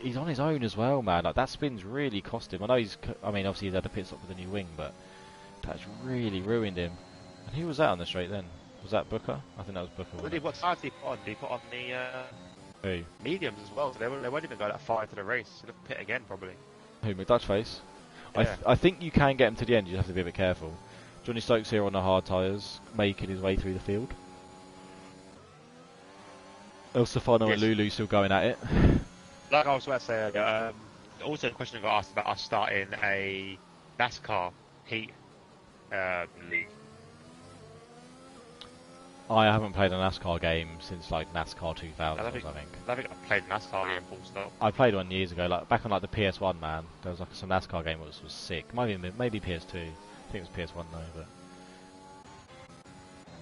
he's on his own as well, man. Like that spin's really cost him. Obviously he's had a pit stop with a new wing, but that's really ruined him. And who was that on the straight then? Was that Booker? I think that was Booker. What size did he put on? Did he put on the mediums as well? So they won't even go that far into the race. He'll pit again probably. Who, McDutch Face? Yeah. I think you can get him to the end. You just have to be a bit careful. Johnny Stokes here on the hard tyres, making his way through the field. El Stefano and Lulu still going at it. Like I was about to say, also the question got asked about us starting a NASCAR heat league. I haven't played a NASCAR game since like NASCAR 2000 I think. I think I played NASCAR game full stop. I played one years ago, like back on like the PS1, man. There was like some NASCAR game that was sick. Maybe PS2. I think it was PS1 though, but.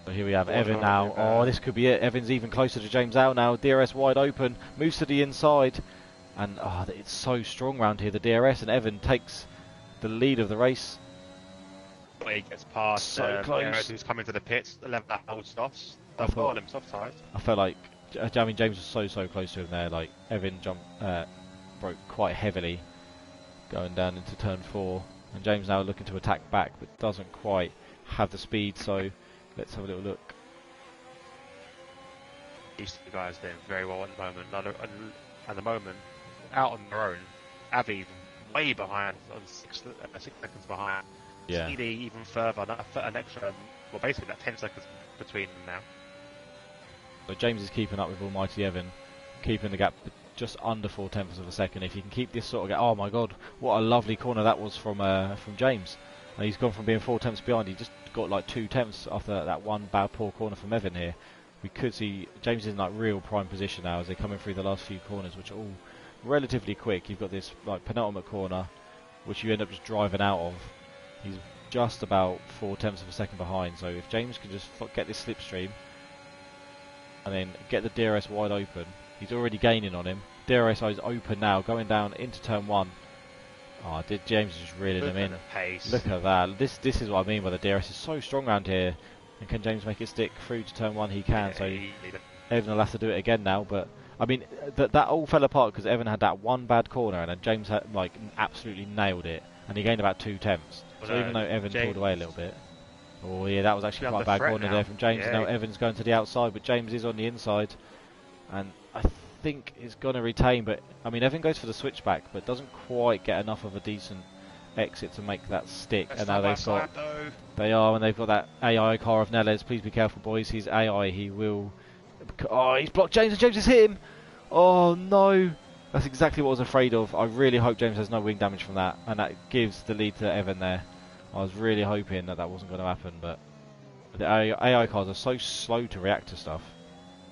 So here we have Evan now. Oh, this could be it. Evan's even closer to James Al now. DRS wide open, moves to the inside, and it's so strong round here. The DRS and Evan takes the lead of the race. He gets past so close. Who's coming to the pits. 11 old softs. I felt like James was so close to him there. Like Evan broke quite heavily going down into turn 4, and James now looking to attack back, but doesn't quite have the speed. So. Let's have a little look. These two guys doing very well at the moment. At the moment, out on their own, Avi's way behind, on 6 seconds behind. Yeah. Speedy even further, an extra, well basically that 10 seconds between them now. So James is keeping up with Almighty Evan, keeping the gap just under 4 tenths of a second. If he can keep this sort of gap, oh my god, what a lovely corner that was from James. And he's gone from being 4 tenths behind, he just got like 2 tenths after that one bad poor corner from Evan here. We could see James is in like real prime position now as they're coming through the last few corners, which are all relatively quick. You've got this like penultimate corner, which you end up just driving out of. He's just about 4 tenths of a second behind, so if James can just get this slipstream and then get the DRS wide open, he's already gaining on him. DRS is open now, going down into turn 1. Oh, James is just reeling him in. Look at that. This is what I mean by the DRS is so strong around here. And can James make it stick through to turn 1? He can. Yeah, so Evan will have to do it again now. But I mean, that all fell apart because Evan had that one bad corner, and then James had absolutely nailed it, and he gained about 2 tenths. Well, so even though Evan pulled away a little bit, oh yeah, that was actually quite a bad corner there from James. Yeah. Now Evan's going to the outside, but James is on the inside, and I think is going to retain. But I mean, Evan goes for the switchback, but doesn't quite get enough of a decent exit to make that stick, That's and now they've got. though. They are, and they've got that AI car of Neles. Please be careful, boys. He's AI. He will. Oh, he's blocked James, and James has hit him. Oh no, that's exactly what I was afraid of. I really hope James has no wing damage from that, and that gives the lead to Evan there. I was really hoping that wasn't going to happen, but the AI cars are so slow to react to stuff.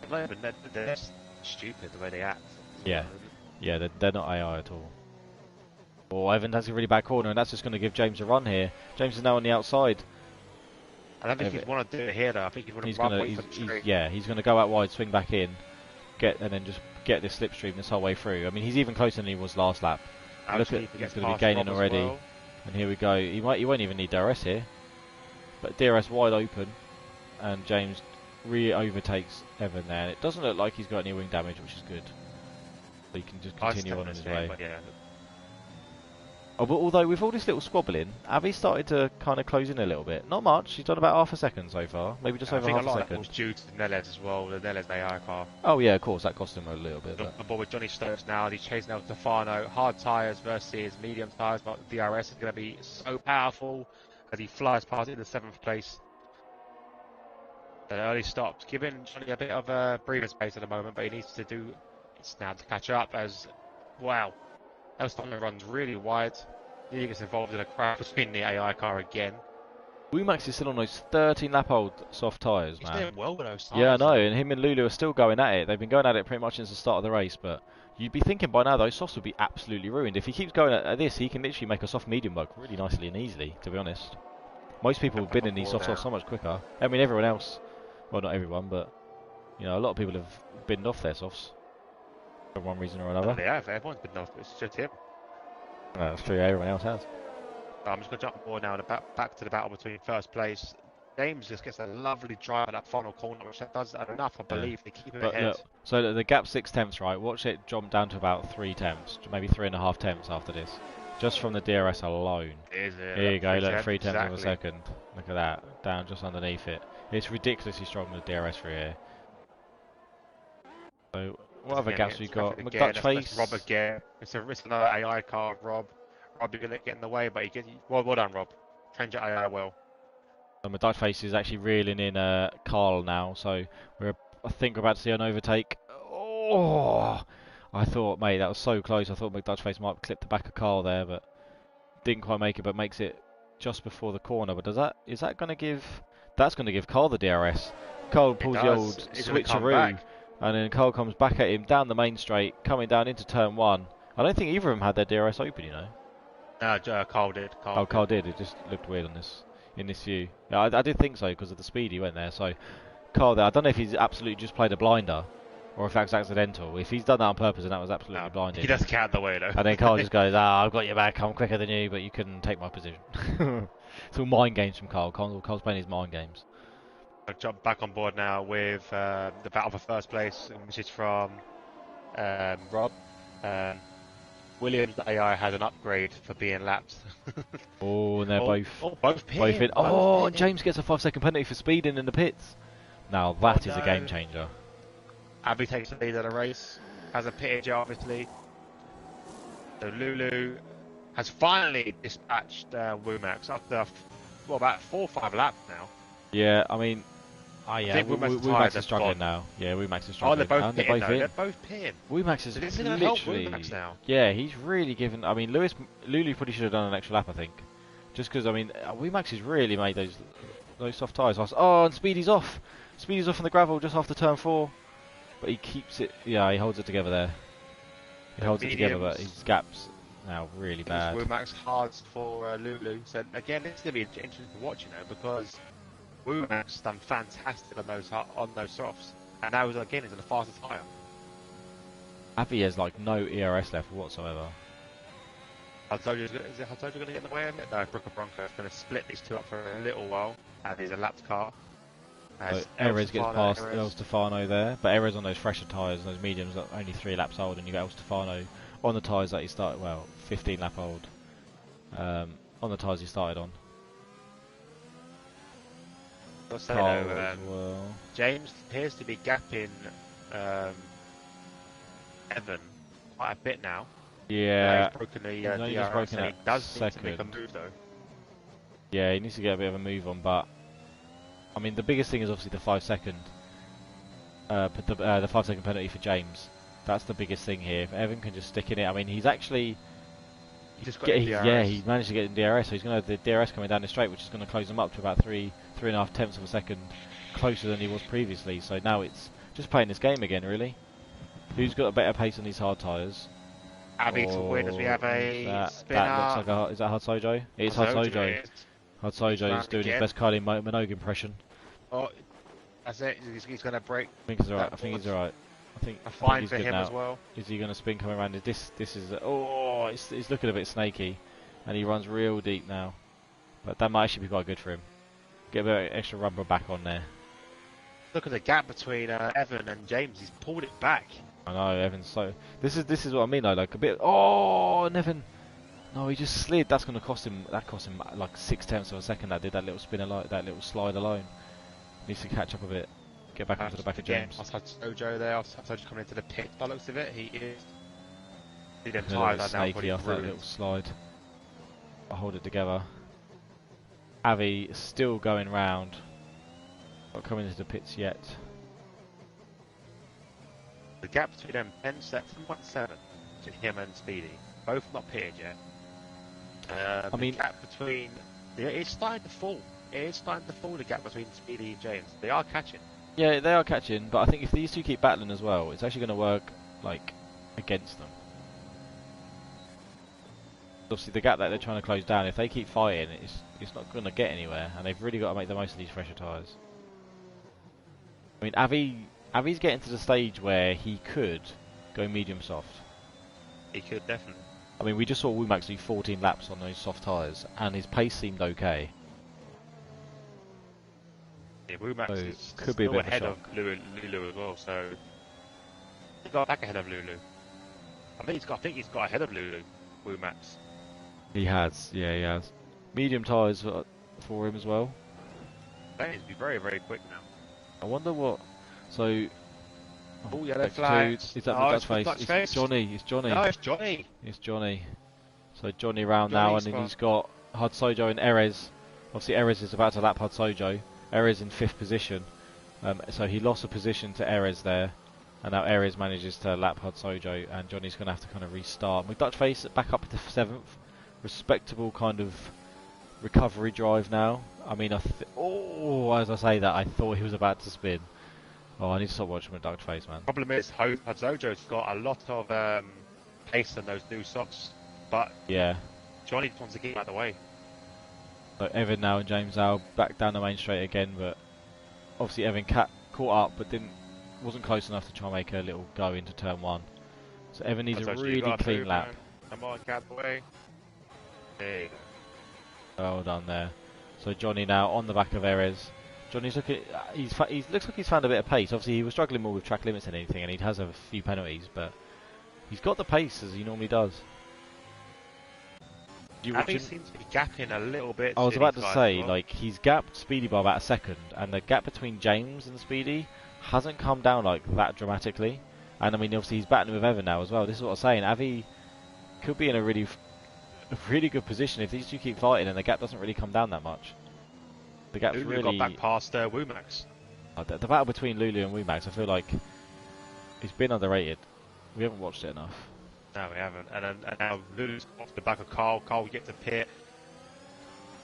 They're just stupid the way they act. Yeah, yeah, they're not AI at all. Oh, Evan has a really bad corner, and that's just going to give James a run here. James is now on the outside. I don't think he'd want to do it here though. I think he'd want to run away from the straight. Yeah, he's going to go out wide, swing back in, and then just get this slipstream this whole way through. I mean, he's even closer than he was last lap. Look at, he's going to be gaining already. Well. And here we go. He won't even need DRS here. But DRS wide open, and James overtakes Evan there. And it doesn't look like he's got any wing damage, which is good. So he can just continue on his way. Yeah. Oh, but although with all this little squabbling, Avi started to kind of close in a little bit. Not much. He's done about half a second so far. Maybe just over half a second. I think a lot was due to Neles as well. The Neles AI car. Oh yeah, of course that cost him a little bit. But with Johnny Stokes now, he's chasing out Stefano. Hard tyres versus medium tyres. But the DRS is going to be so powerful as he flies past it in the 7th place. The early stops, giving Johnny a bit of a breathing space at the moment, but he needs to do it's now to catch up. As wow, Stefano runs really wide. He gets involved in a crash between the AI car again. Womax is still on those 13 lap old soft tyres, man. He's doing well with those tyres. Yeah, I know, and him and Lulu are still going at it. They've been going at it pretty much since the start of the race, but you'd be thinking by now those softs would be absolutely ruined. If he keeps going at this, he can literally make a soft medium work really nicely and easily, to be honest. Most people have been in these softs so much quicker. I mean, everyone else, well, not everyone, but you know, a lot of people have binned off their softs for one reason or another. They have. Everyone's binned off. It's just him. That's true. Everyone else has. I'm just going to jump forward now and back to the battle between first place. James just gets a lovely drive at that final corner, which does enough, I believe, to keep him ahead. Look, so the gap's 6 tenths, right? Watch it jump down to about 3 tenths, maybe 3.5 tenths after this, just from the DRS alone. Is it? Here you go. Look, 3 tenths of a second. Look at that, down just underneath it. It's ridiculously strong with DRS through here. So what other gaps we got? McDutch face. Rob again. It's another AI car. Rob, you're going to get in the way, but well done, Rob. Trained your AI well. And McDutch face is actually reeling in Carl now, so I think we're about to see an overtake. Oh, I thought, mate, that was so close. I thought McDutch face might clip the back of Carl there, but didn't quite make it. But makes it just before the corner. But is that going to give? That's going to give Carl the DRS. Carl pulls the old switcheroo. And then Cole comes back at him down the main straight, coming down into turn 1. I don't think either of them had their DRS open, you know. No, Cole did. Cole did. It just looked weird in this view. Yeah, I did think so because of the speed he went there. So Cole there, I don't know if he's absolutely just played a blinder or if that's accidental. If he's done that on purpose, then that was absolutely blinded. He does get out of the way though. And then Cole just goes, I've got your back. I'm quicker than you, but you couldn't take my position. It's all mind games from Cole. Cole's playing his mind games. I'll jump back on board now with the battle for first place, which is from Rob. Williams, the AI, has an upgrade for being lapped. Oh, and they're both in. Oh, and James gets a 5-second penalty for speeding in the pits. Now that is a game changer. Avi takes the lead of the race, has a pitted yet, obviously. So Lulu has finally dispatched Womax after about 4 or 5 laps now. Yeah, I mean, Womax is struggling now. Yeah, Womax is struggling. Oh, they're both pitting. Womax is literally. Womax now. Yeah, he's really given. I mean, Lulu probably should have done an extra lap, I think, just because I mean, Womax has really made those soft tyres. Oh, and Speedy's off. Speedy's off on the gravel just after turn 4, but he keeps it. Yeah, he holds it together there. He holds it together, but his gaps now really bad. Womax hard for Lulu. So again, it's going to be interesting to watch, you know, because Womax done fantastic on those softs, and now again he's in a faster tyre. Avi has like no ERS left whatsoever. Is Hatoja going to get in the way of it? No, Brooker Bronco is going to split these two up for a little while, and he's a lapped car. So Erez gets past El Stefano there, but Erez on those fresher tyres, those mediums are only 3 laps old, and you got El Stefano on the tyres that he started, 15 lap old, on the tyres he started on. James appears to be gapping Evan quite a bit now. Yeah, He's broken the he's only just DRS, broken and he that does need to second. make a move though. Yeah, he needs to get a bit of a move on, but I mean the biggest thing is obviously the 5 second, the 5 second penalty for James. That's the biggest thing here. If Evan can just stick in it, I mean he's actually, He just got the DRS. yeah, he managed to get in DRS, so he's going to have the DRS coming down the straight, which is going to close him up to about 3.5 tenths of a second closer than he was previously. So now it's just playing this game again, really. Who's got a better pace on these hard tyres? Abbey to win as we have a spinner. That looks like is that Hard Sojo? It's Hard Sojo. Hard Sojo is doing his best Kylie Minogue impression. Oh, that's it. He's going to break. I think he's alright. I think he's alright. I think fine he's for good him now. as well. Is he going to spin coming around? This is it's looking a bit snaky, and he runs real deep now. But that might actually be quite good for him. Get a bit of extra rubber back on there. Look at the gap between Evan and James. He's pulled it back. I know Evan's so. This is what I mean though. Like a bit. Oh, and Evan. No, he just slid. That's going to cost him. That cost him like 6 tenths of a second. That did that little spin alone, that little slide alone. Needs to catch up a bit. Get back onto the back of James. Outside Sojo there. Outside Sojo coming into the pit. By the looks of it, he is. See them A tyres little are now snaky off that ruined. little slide. I'll hold it together. Avi is still going round. Not coming into the pits yet. The gap between them 10.7 between him and Speedy. Both not pitted yet. I mean, the gap between it's starting to fall. It is starting to fall. The gap between Speedy and James. They are catching. Yeah, they are catching, but I think if these two keep battling as well, it's actually going to work like against them. Obviously, the gap that they're trying to close down, if they keep fighting, it's not going to get anywhere, and they've really got to make the most of these fresher tyres. I mean, Avi's getting to the stage where he could go medium soft. He could definitely. I mean, we just saw Womack do 14 laps on those soft tyres, and his pace seemed okay. Yeah, Womack So, is could be a still bit of a ahead of shock. Lulu as well. So he got back ahead of Lulu. I think he's got ahead of Lulu. Womack's. He has, yeah, he has. Medium tyres for him as well. That is be very, very quick now. I wonder what. So. Oh, yellow flag. Is that the Dutch face? It's Johnny. It's Johnny. No, it's Johnny. It's Johnny. So Johnny round Johnny now, and then he's got Hud Sojo and Erez. Obviously, Erez is about to lap Hud Sojo. Erez in 5th position. So he lost a position to Erez there. And now Erez manages to lap Hud Sojo, and Johnny's going to have to kind of restart. With Dutch face back up to 7th. Respectable kind of recovery drive now. I mean, as I say that, I thought he was about to spin. Oh, I need to stop watching with Dutch face, man. Problem is, Hadzojo's got a lot of pace in those new socks, but Yeah. Johnny just wants to get him out of the way. So Evan now and James now back down the main straight again, but obviously Evan caught up, but wasn't close enough to try and make a little go into turn 1. So Evan needs a really clean lap. Man. Come on, get out of the way. There you go. Well done there. So Johnny now on the back of Erez. Johnny's looking. He looks like he's found a bit of pace. Obviously, he was struggling more with track limits than anything, and he has a few penalties, but he's got the pace as he normally does. He seems to be gapping a little bit. I was about to say, like, he's gapped Speedy by about a second, and the gap between James and Speedy hasn't come down like that dramatically. And I mean, obviously, he's battling with Evan now as well. This is what I'm saying. Avi could be in a really good position if these two keep fighting, and the gap doesn't really come down that much. The gap's Lulu really got back past Womack's. The battle between Lulu and Womack, I feel like it's been underrated. We haven't watched it enough. No, we haven't. And now Lulu's off the back of Carl. Carl gets a pit.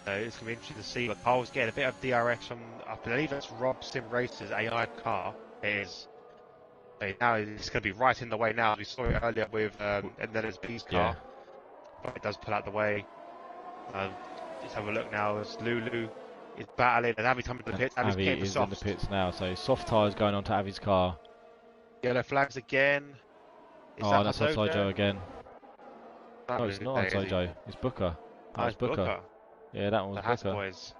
It's going to be interesting to see. But Carl's getting a bit of DRX from, I believe it's Rob Sim Racer's AI car. Now it's going to be right in the way now. We saw it earlier with and then it's B's car. Yeah. But it does pull out the way. Let's have a look now as Lulu is battling, and Avi's coming to the pits. Avi is in the pits now, so soft tyres going on to Avi's car. Yellow flags again. That's Sojo again. No, it's not Sojo. Sojo. It's Booker. That was Booker. Yeah, that one was Booker. Boys.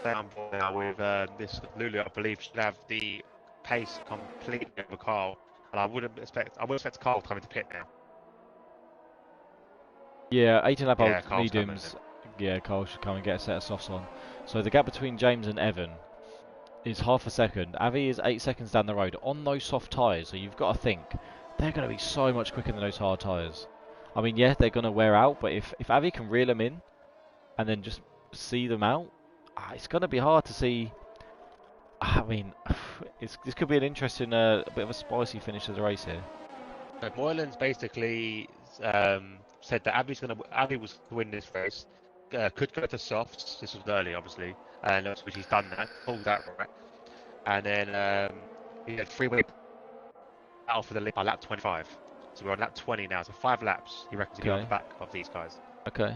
Down now with this Lulu, I believe, should have the pace completely over Carl, and I would expect Carl to come into pit now. Yeah, 18 lap old Carl's mediums. Yeah, Carl should come and get a set of softs on. So the gap between James and Evan is half a second. Avi is 8 seconds down the road on those soft tyres, so you've got to think they're going to be so much quicker than those hard tyres. I mean, yeah, they're going to wear out, but if Avi can reel them in and then just see them out, it's going to be hard to see. I mean, this could be an interesting, a bit of a spicy finish of the race here. So Moylan's basically said that Avi was to win this race. Could go to softs. This was early, obviously, and which he's done that, pulled that right, and then he had freeway battle for the lead by lap 25. So we're on lap 20 now. So 5 laps. He reckons to be on the back of these guys. Okay.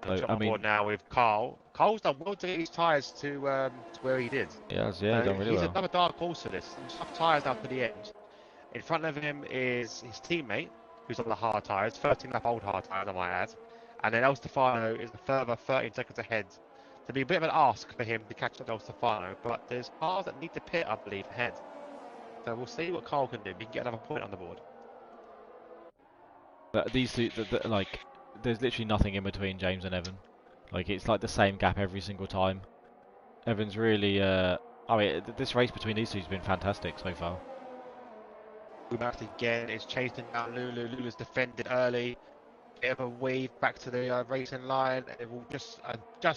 So jump on board now with Carl. Carl's done well to get his tyres to where he did. Yeah, he's done really he's well. another dark horse for this. Soft tyres down to the end. In front of him is his teammate, who's on the hard tyres, 13 lap old hard tyres, I might add. And then El Stefano is a further 13 seconds ahead. To be a bit of an ask for him to catch up El Stefano, but there's cars that need to pit, I believe, ahead. So we'll see what Carl can do. He can get another point on the board. But these two, like, there's literally nothing in between James and Evan. Like, it's like the same gap every single time. Evan's really, I mean, this race between these two has been fantastic so far. Womack again is chasing down Lulu. Lulu's defended early. Bit of a weave back to the racing line. It will just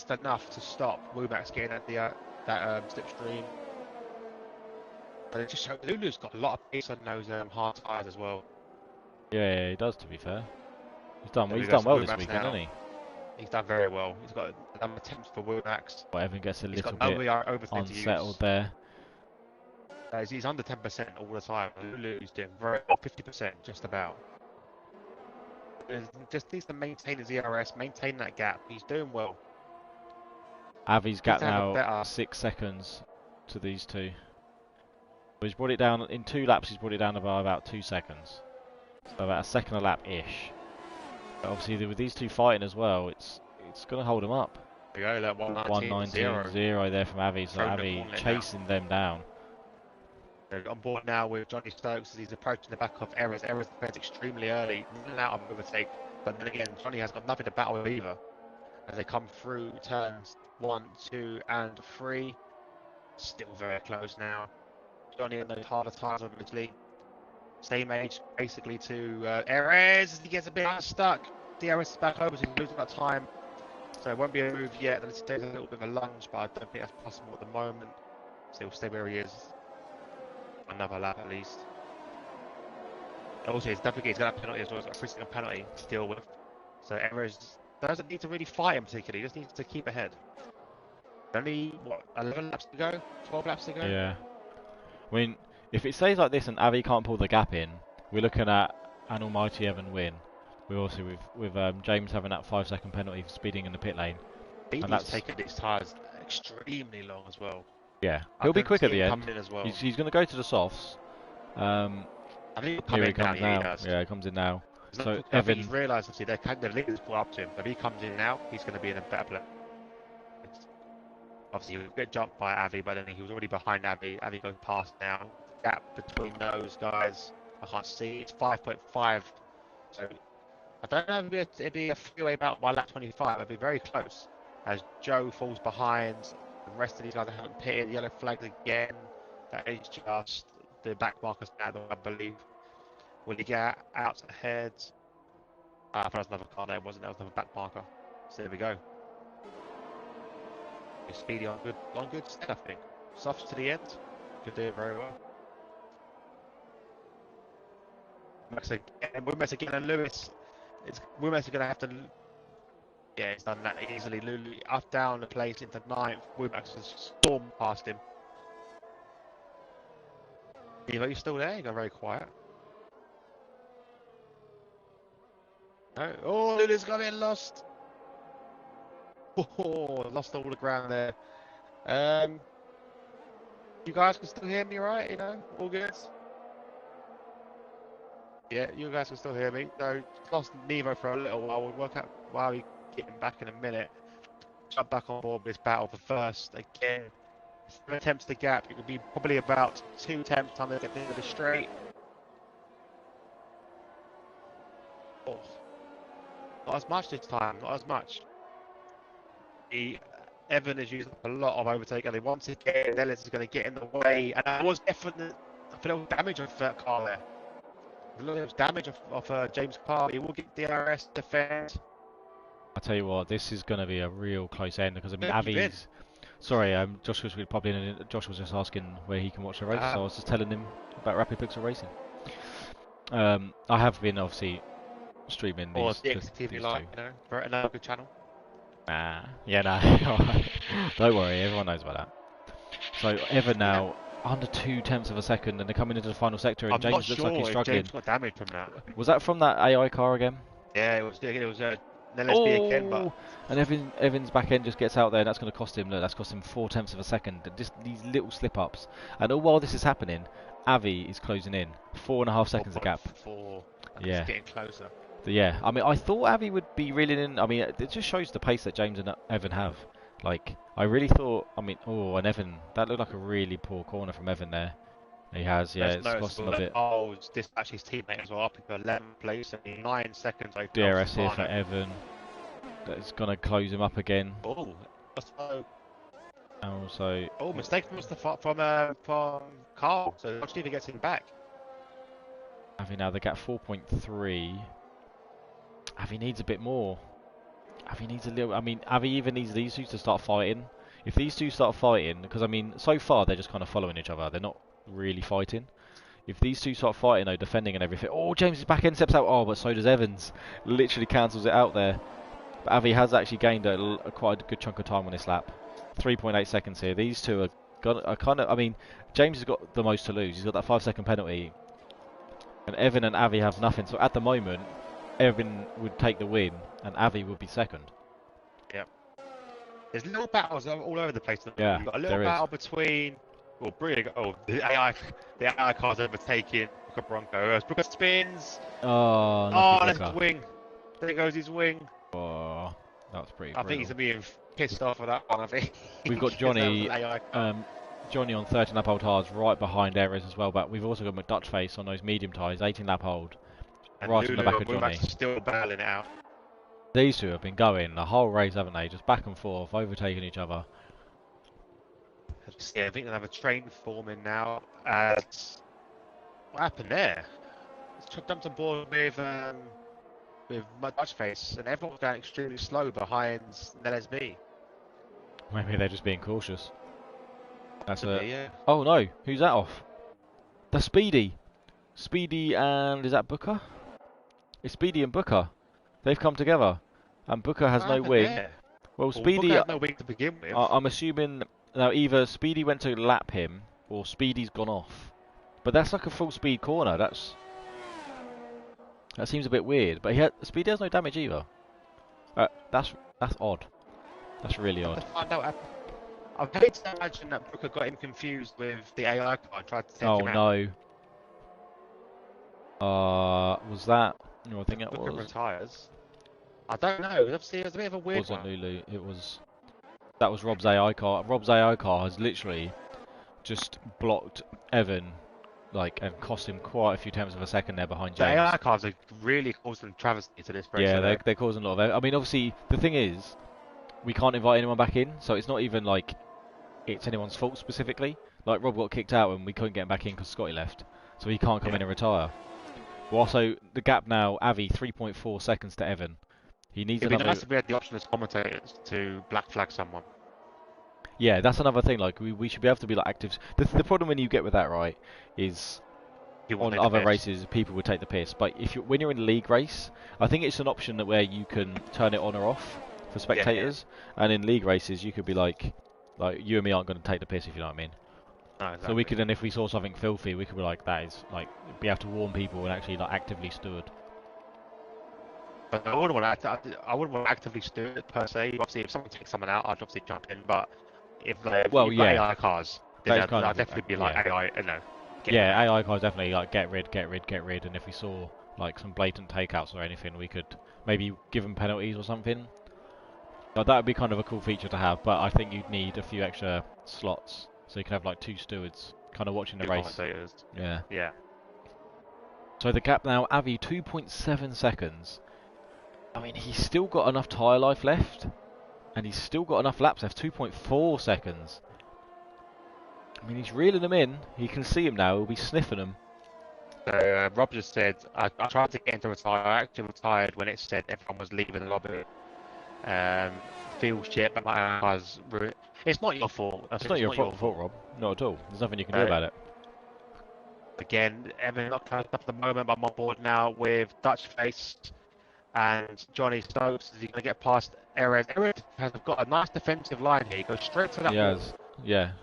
enough to stop Womack's getting at the that slipstream. But it just shows Lulu's got a lot of pace on those hard tyres as well. Yeah, he does. To be fair, he's done well this weekend, hasn't he? He's done very well. He's got an attempt for Womack's. But Evan gets a little bit unsettled there. He's under 10% all the time. Lulu's doing very well, 50% just about. Just needs to maintain his ERS, maintain that gap. He's doing well. Avi's gap now 6 seconds to these two. He's brought it down in 2 laps. He's brought it down by about 2 seconds, so about a second a lap ish. But obviously, with these two fighting as well, it's going to hold them up. There we go, 119.0 there from Avi. So Avi chasing them down. They're on board now with Johnny Stokes as he's approaching the back of Errors. Errors defends extremely early, running out of overtake. But then again, Johnny has got nothing to battle with either. As they come through turns 1, 2, and 3. Still very close now. Johnny and those harder tyres obviously. Same age basically to Errors as he gets a bit unstuck. DRS is back over, so he's losing that time. So it won't be a move yet. Then there's a little bit of a lunge, but I don't think that's possible at the moment. So he'll stay where he is. Another lap at least. Also, he's got a penalty as well. He's got a 3-second penalty to deal with. So Errors doesn't need to really fight him particularly. He just needs to keep ahead. Only, 11 laps to go? 12 laps to go? Yeah. I mean, if it stays like this and Avi can't pull the gap in, we're looking at an almighty Evan win. We're also with James having that 5-second penalty for speeding in the pit lane. And that's taken these tyres extremely long as well. Yeah, he'll be quick at the end. As well. He's going to go to the softs. I think here he comes now. Yeah, he comes in now. So Evan, he's realised obviously the leaders put up to him. If he comes in now, he's going to be in a better place. Obviously, he'll get jumped by Avi, but then he was already behind Avi. Avi goes past now. The gap between those guys, I can't see. It's 5.5. So I don't know if it'd be a freeway battle by lap 25. It'd be very close. As Joe falls behind. The rest of these guys haven't pitted. Yellow flags again. That is just the back markers now, I believe. Will he get out ahead? I thought that was another car there, wasn't it? That was another back marker. So there we go. He's speedy on good stead, I think. Softs to the end. Could do it very well. Womack again, and Lewis. Womack's going to have to. Yeah, he's done that easily. Lulu up down the place into 9th. Womack's just stormed past him. Evo, you still there? You got very quiet. No. Oh, Lulu's got it lost. Oh, lost all the ground there. You guys can still hear me, right? You know, all good. Yeah, you guys can still hear me. So, lost Nevo for a little while. We'll work out why we get him back in a minute. Jump back on board with this battle for first again. 7 attempts to gap. It would be probably about 2 attempts time to get the end of the straight. Oh, not as much this time. Not as much. Evan has used a lot of overtake, and they want to get Nellis is going to get in the way, and there was definitely a little damage of that car there. There was damage of James Carr. He will get DRS defend. I tell you what, this is going to be a real close end because I mean, Where have you been? Avi's. Sorry, Josh was popping in. And Josh was just asking where he can watch the race, so I was just telling him about Rapid Pixel Racing. I have been obviously streaming Or these. the XTV Live, you know, for another good channel. Yeah, no. Don't worry, everyone knows about that. So Evan now under 0.2 of a second, and they're coming into the final sector, and James looks like he's struggling. James got damage from that. Was that from that AI car again? Yeah, it was LSB again, but and Evan's back end just gets out there, and that's going to cost him. Look, that's cost him 0.4 of a second. Just these little slip ups, and all while this is happening, Avi is closing in 4.5 seconds of gap. Yeah, it's getting closer. Yeah, I mean, I thought Avi would be reeling in. I mean, it just shows the pace that James and Evan have. Like, I really thought. I mean, and Evan, that looked like a really poor corner from Evan there. He has, yeah, it's cost him a bit. Oh, dispatch his teammate as well up into 11th place, and 9 seconds. DRS here for Evan. That's gonna close him up again. Oh, and also. Oh, mistake from Carl. So watch if he gets him back. Avi now they get 4.3. Avi needs a bit more. Avi needs a little. I mean, Avi even needs these two to start fighting. If these two start fighting, because I mean, so far they're just kind of following each other. They're not really fighting. If these two start fighting, though, defending and everything. Oh, James's back end steps out. Oh, but so does Evans. Literally cancels it out there. But Avi has actually gained quite a good chunk of time on this lap. 3.8 seconds here. These two are kind of. I mean, James has got the most to lose. He's got that 5-second penalty. And Evan and Avi have nothing. So at the moment, Evan would take the win, and Avi would be second. Yeah. There's little battles all over the place. Yeah, You've got a little battle between. The AI car's overtaking Booker Bronco. As Booker spins. That's his wing. There goes his wing. Oh, that's pretty. I think he's being pissed off with that one. I think. We've got Johnny. Johnny on 13 lap hold hards right behind Errors as well, but we've also got McDutchface on those medium tyres, 18 lap hold, and right on the back of Johnny. Still battling it out. These two have been going the whole race, haven't they? Just back and forth, overtaking each other. Yeah, I think they'll have a train forming now. What happened there? It's jumped on board with McDutchface, and everyone's going extremely slow behind LSB. Maybe they're just being cautious. That's yeah. Oh no, who's that off? That's Speedy. Speedy and is that Booker? It's Speedy and Booker. They've come together, and Booker has no wing. There? Well, Speedy. Booker had no wing to begin with. I'm assuming now either Speedy went to lap him or Speedy's gone off. But that's like a full speed corner. That seems a bit weird. But Speedy has no damage either. That's odd. That's really odd. I hate to imagine that Booker got him confused with the AI car and tried to take him out. Oh no. Was that? No, I think it Booker was. retires. I don't know. Obviously, it was a bit of a weird one. It wasn't Lulu. It was. That was Rob's AI car. Rob's AI car has literally just blocked Evan, and cost him quite a few tenths of a second there behind James. The AI cars are really causing travesty to this race. Yeah, they're causing a lot of. I mean, obviously, the thing is, we can't invite anyone back in, so it's not even like it's anyone's fault specifically. Like Rob got kicked out and we couldn't get him back in because Scotty left, so he can't come in and retire. Well, also the gap now, Avi 3.4 seconds to Evan. He needs It'd be nice if we had the option as commentators to black flag someone. Yeah, that's another thing. Like we should be able to be like active. The problem when you get with that right is on other races people would take the piss. But when you're in a league race, I think it's an option where you can turn it on or off for spectators. Yeah. And in league races you could be like you and me aren't going to take the piss if you know what I mean. No, exactly. So we could, and if we saw something filthy, we could be like, that is be able to warn people and actually actively steward. But I wouldn't want to actively steward it per se. Obviously, if someone takes someone out, I'd obviously jump in. But if AI cars, then I'd definitely be like AI, AI cars definitely get rid. And if we saw some blatant takeouts or anything, we could maybe give them penalties or something. That would be kind of a cool feature to have. But I think you'd need a few extra slots so you can have 2 stewards kind of watching the race. Yeah. So the gap now, Avi 2.7 seconds. I mean, he's still got enough tyre life left. And he's still got enough laps left, 2.4 seconds. I mean, he's reeling them in. He can see him now. He'll be sniffing them. So Rob just said, I tried to get into retire. I actually retired when it said everyone was leaving the lobby. Feel shit, but my eyes ruined. It's not your fault. It's not your fault, Rob. Not at all. There's nothing you can do about it. Again, everything not turned up at the moment, but I'm on board now with Dutch Face and Johnny Stokes. Is he going to get past Erez? Erez has got a nice defensive line here. He goes straight to that wall. Yeah.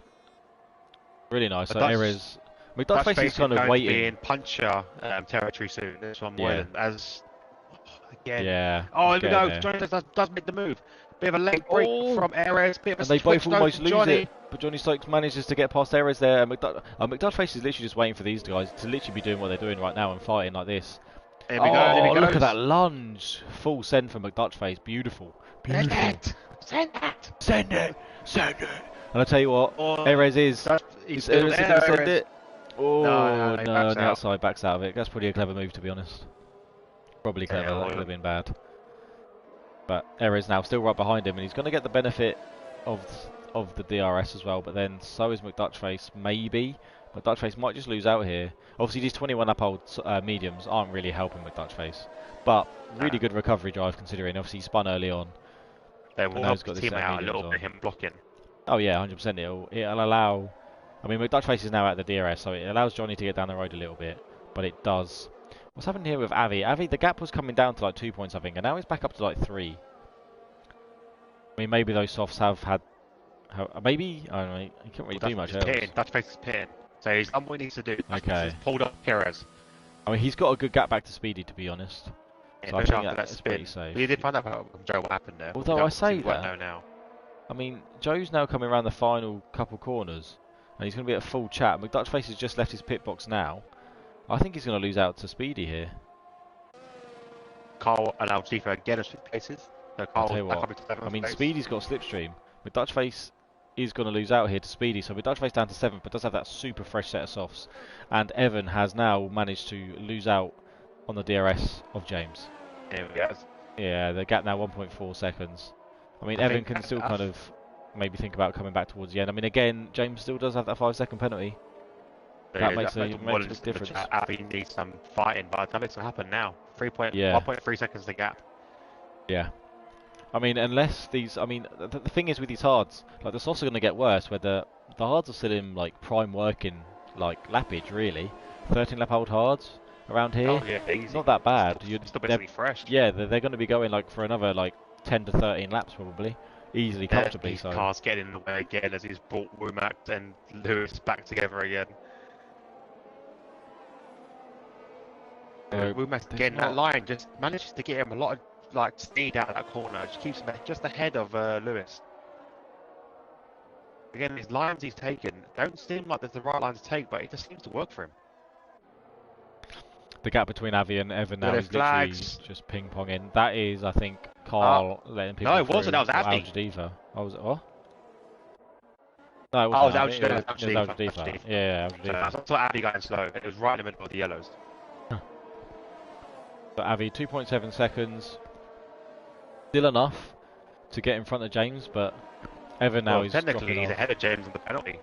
Really nice. So Erez... Dutch Face is kind of waiting. To be in puncher territory soon. That's what I'm waiting. As again. Yeah. Oh, here we go. Johnny does make the move. Bit of a late break from Erez. And they both almost lose it. But Johnny Stokes manages to get past Erez there. And Dutch Face is literally just waiting for these guys to literally be doing what they're doing right now and fighting like this. There we go. Look at that lunge. Full send from McDutch Face. Beautiful. Send it. And I tell you what, Erez is. Is Erez going to send it? Oh, no, on the outside, backs out of it. That's probably a clever move, to be honest. Probably clever, that could have been bad. But Erez now still right behind him, and he's going to get the benefit of the DRS as well, but then so is McDutchface, maybe. McDutchface might just lose out here. Obviously, these 21 uphold mediums aren't really helping McDutchface, but really good recovery drive considering. Obviously, he spun early on. They will help the team out a little bit, him blocking. Oh yeah, 100%. It'll allow... I mean, McDutchface is now at the DRS, so it allows Johnny to get down the road a little bit, but it does. What's happened here with Avi? Avi, the gap was coming down to like 2 points, I think, and now it's back up to like 3. I mean, maybe those softs have had... maybe? I don't know, he can't really do much else. Dutchface is pitting, so he's done what he needs to do. Okay. He's pulled up Perez. I mean, he's got a good gap back to Speedy, to be honest. Yeah, so no I think that's pretty safe. But you did find out about Joe what happened there. Although I say that, now. I mean, Joe's now coming around the final couple corners, and he's going to be at full chat. McDutchface has just left his pit box now. I think he's going to lose out to Speedy here. Carl allowed Chifa again to switch places. So Carl I mean, Speedy's got slipstream. McDutchface is going to lose out here to Speedy, so McDutchface down to 7th, but does have that super fresh set of softs. And Evan has now managed to lose out on the DRS of James. Yeah, the gap now 1.4 seconds. I mean, Evan can still kind of maybe think about coming back towards the end. I mean, again, James still does have that 5-second penalty. That makes a big difference. Avi needs some fighting, but I think it's going to happen now. 1.3 seconds the gap. Yeah. I mean, unless these... I mean, the thing is with these hards, like, the softs are going to get worse, where the hards are still in, like, prime working, like, lappage, really. 13 lap old hards around here. Oh, yeah, easy. It's not that bad. Still basically fresh. Yeah, they're going to be going, like, for another, like, 10 to 13 laps, probably. Easily, comfortably. These cars getting in the way again as he's brought Womack and Lewis back together again. Womack getting that line, just manages to get him a lot of like speed out of that corner. Just keeps him just ahead of Lewis. Again, these lines he's taken don't seem like they're the right lines to take, but it just seems to work for him. The gap between Avi and Evan now is literally just ping-ponging. That is, I think, Carl letting people No, it wasn't. That was Avi. Al-Jadifa. Oh, was it what? No, it wasn't. It was Al-Jadifa. Yeah, Al-Jadifa. So I thought Avi got in slow. It was right in the middle of the yellows. But Avi, 2.7 seconds. Still enough to get in front of James, but Evan now is technically he's ahead of James on the penalty.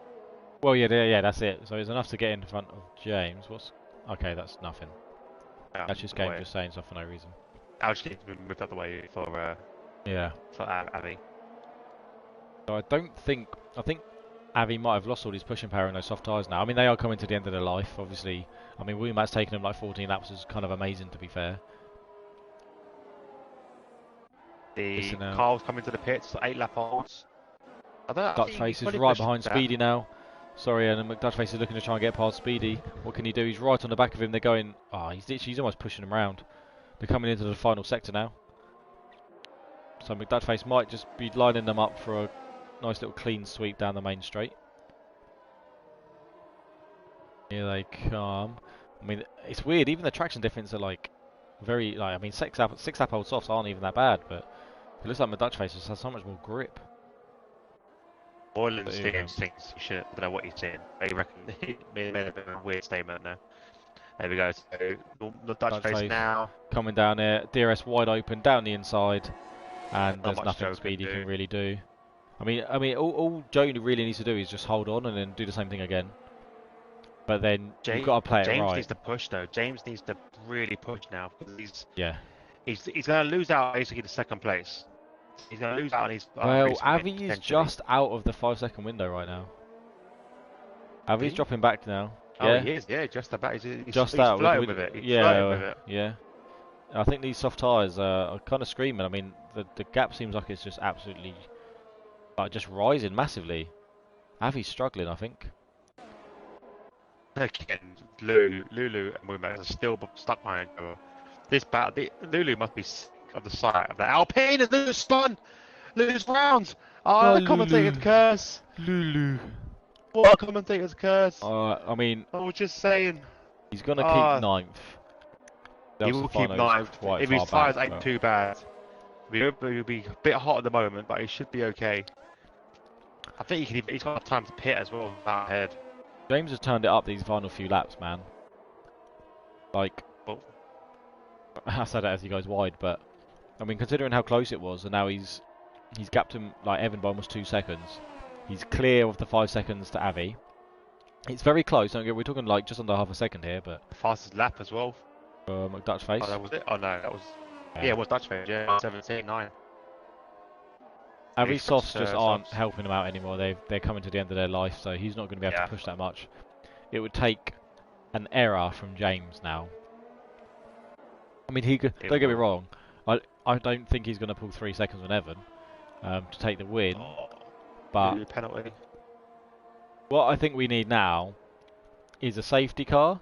Well, yeah, that's it. So it's enough to get in front of James. Okay, that's nothing. That's just game just saying stuff for no reason. I'll just need to move out the way for Avi. So I think Avi might have lost all his pushing power in those soft tyres now. I mean, they are coming to the end of their life, obviously. I mean, Womack's taken them like 14 laps, is kind of amazing, to be fair. Carl's coming to the pits, 8 lap holds. Dutchface is right behind Speedy now. Sorry, and McDutchface is looking to try and get past Speedy. What can he do? He's right on the back of him. They're going... Oh, he's almost pushing him around. They're coming into the final sector now. So McDutchface might just be lining them up for a nice little clean sweep down the main straight. Here they come. I mean, it's weird. Even the traction difference are like very... I mean, 6 lap old softs aren't even that bad, but it looks like McDutchface just has so much more grip. Moreland thinks he should. I don't know what he's saying. I reckon he made a bit of a weird statement there. There we go. So the Dutchface now coming down here. DRS wide open down the inside, and Not there's much nothing Joe speed he can can do. really do. All Joe really needs to do is just hold on and then do the same thing again. But then you've got to play it James right. needs to push though. James needs to really push now because Yeah. he's going to lose out basically to second place. He's going to lose out on his Well, race win, Avi is potentially. just out of the 5-second window right now. Avi's He? dropping back now. Oh, Yeah. he is. Yeah, just about. He's Just out. flirting with it. He's yeah, flirting with it. yeah. I think these soft tyres are kind of screaming. I mean, the gap seems like it's just absolutely, like, just rising massively. Avi's struggling, I think. Again, Lulu and Womack are still stuck behind each other. This battle, Lulu must be sick of the sight of the Alpine and Lulu spun. Lulu's round. Oh, the commentator's curse. Lulu. What a commentator's curse. I mean, I was just saying. he's going to keep ninth. He will keep ninth. If his tyres ain't too bad. He'll be a bit hot at the moment, but he should be okay. I think he's got time to pit as well without ahead. James has turned it up these final few laps, man. Like, I said that as he goes wide, but I mean, considering how close it was, and now he's gapped him like Evan by almost 2 seconds. He's clear of the 5 seconds to Avi. It's very close. We're talking like just under half a second here, but fastest lap as well. Dutch face. Oh, that was it. Oh no, that was. Yeah, it was Dutch face. Yeah, 17.9. Avi's softs just aren't helping him out anymore. They're coming to the end of their life, so he's not going to be able to push that much. It would take an error from James now. I mean, he could. Don't get me wrong. I don't think he's going to pull 3 seconds on Evan to take the win. But penalty. What I think we need now is a safety car.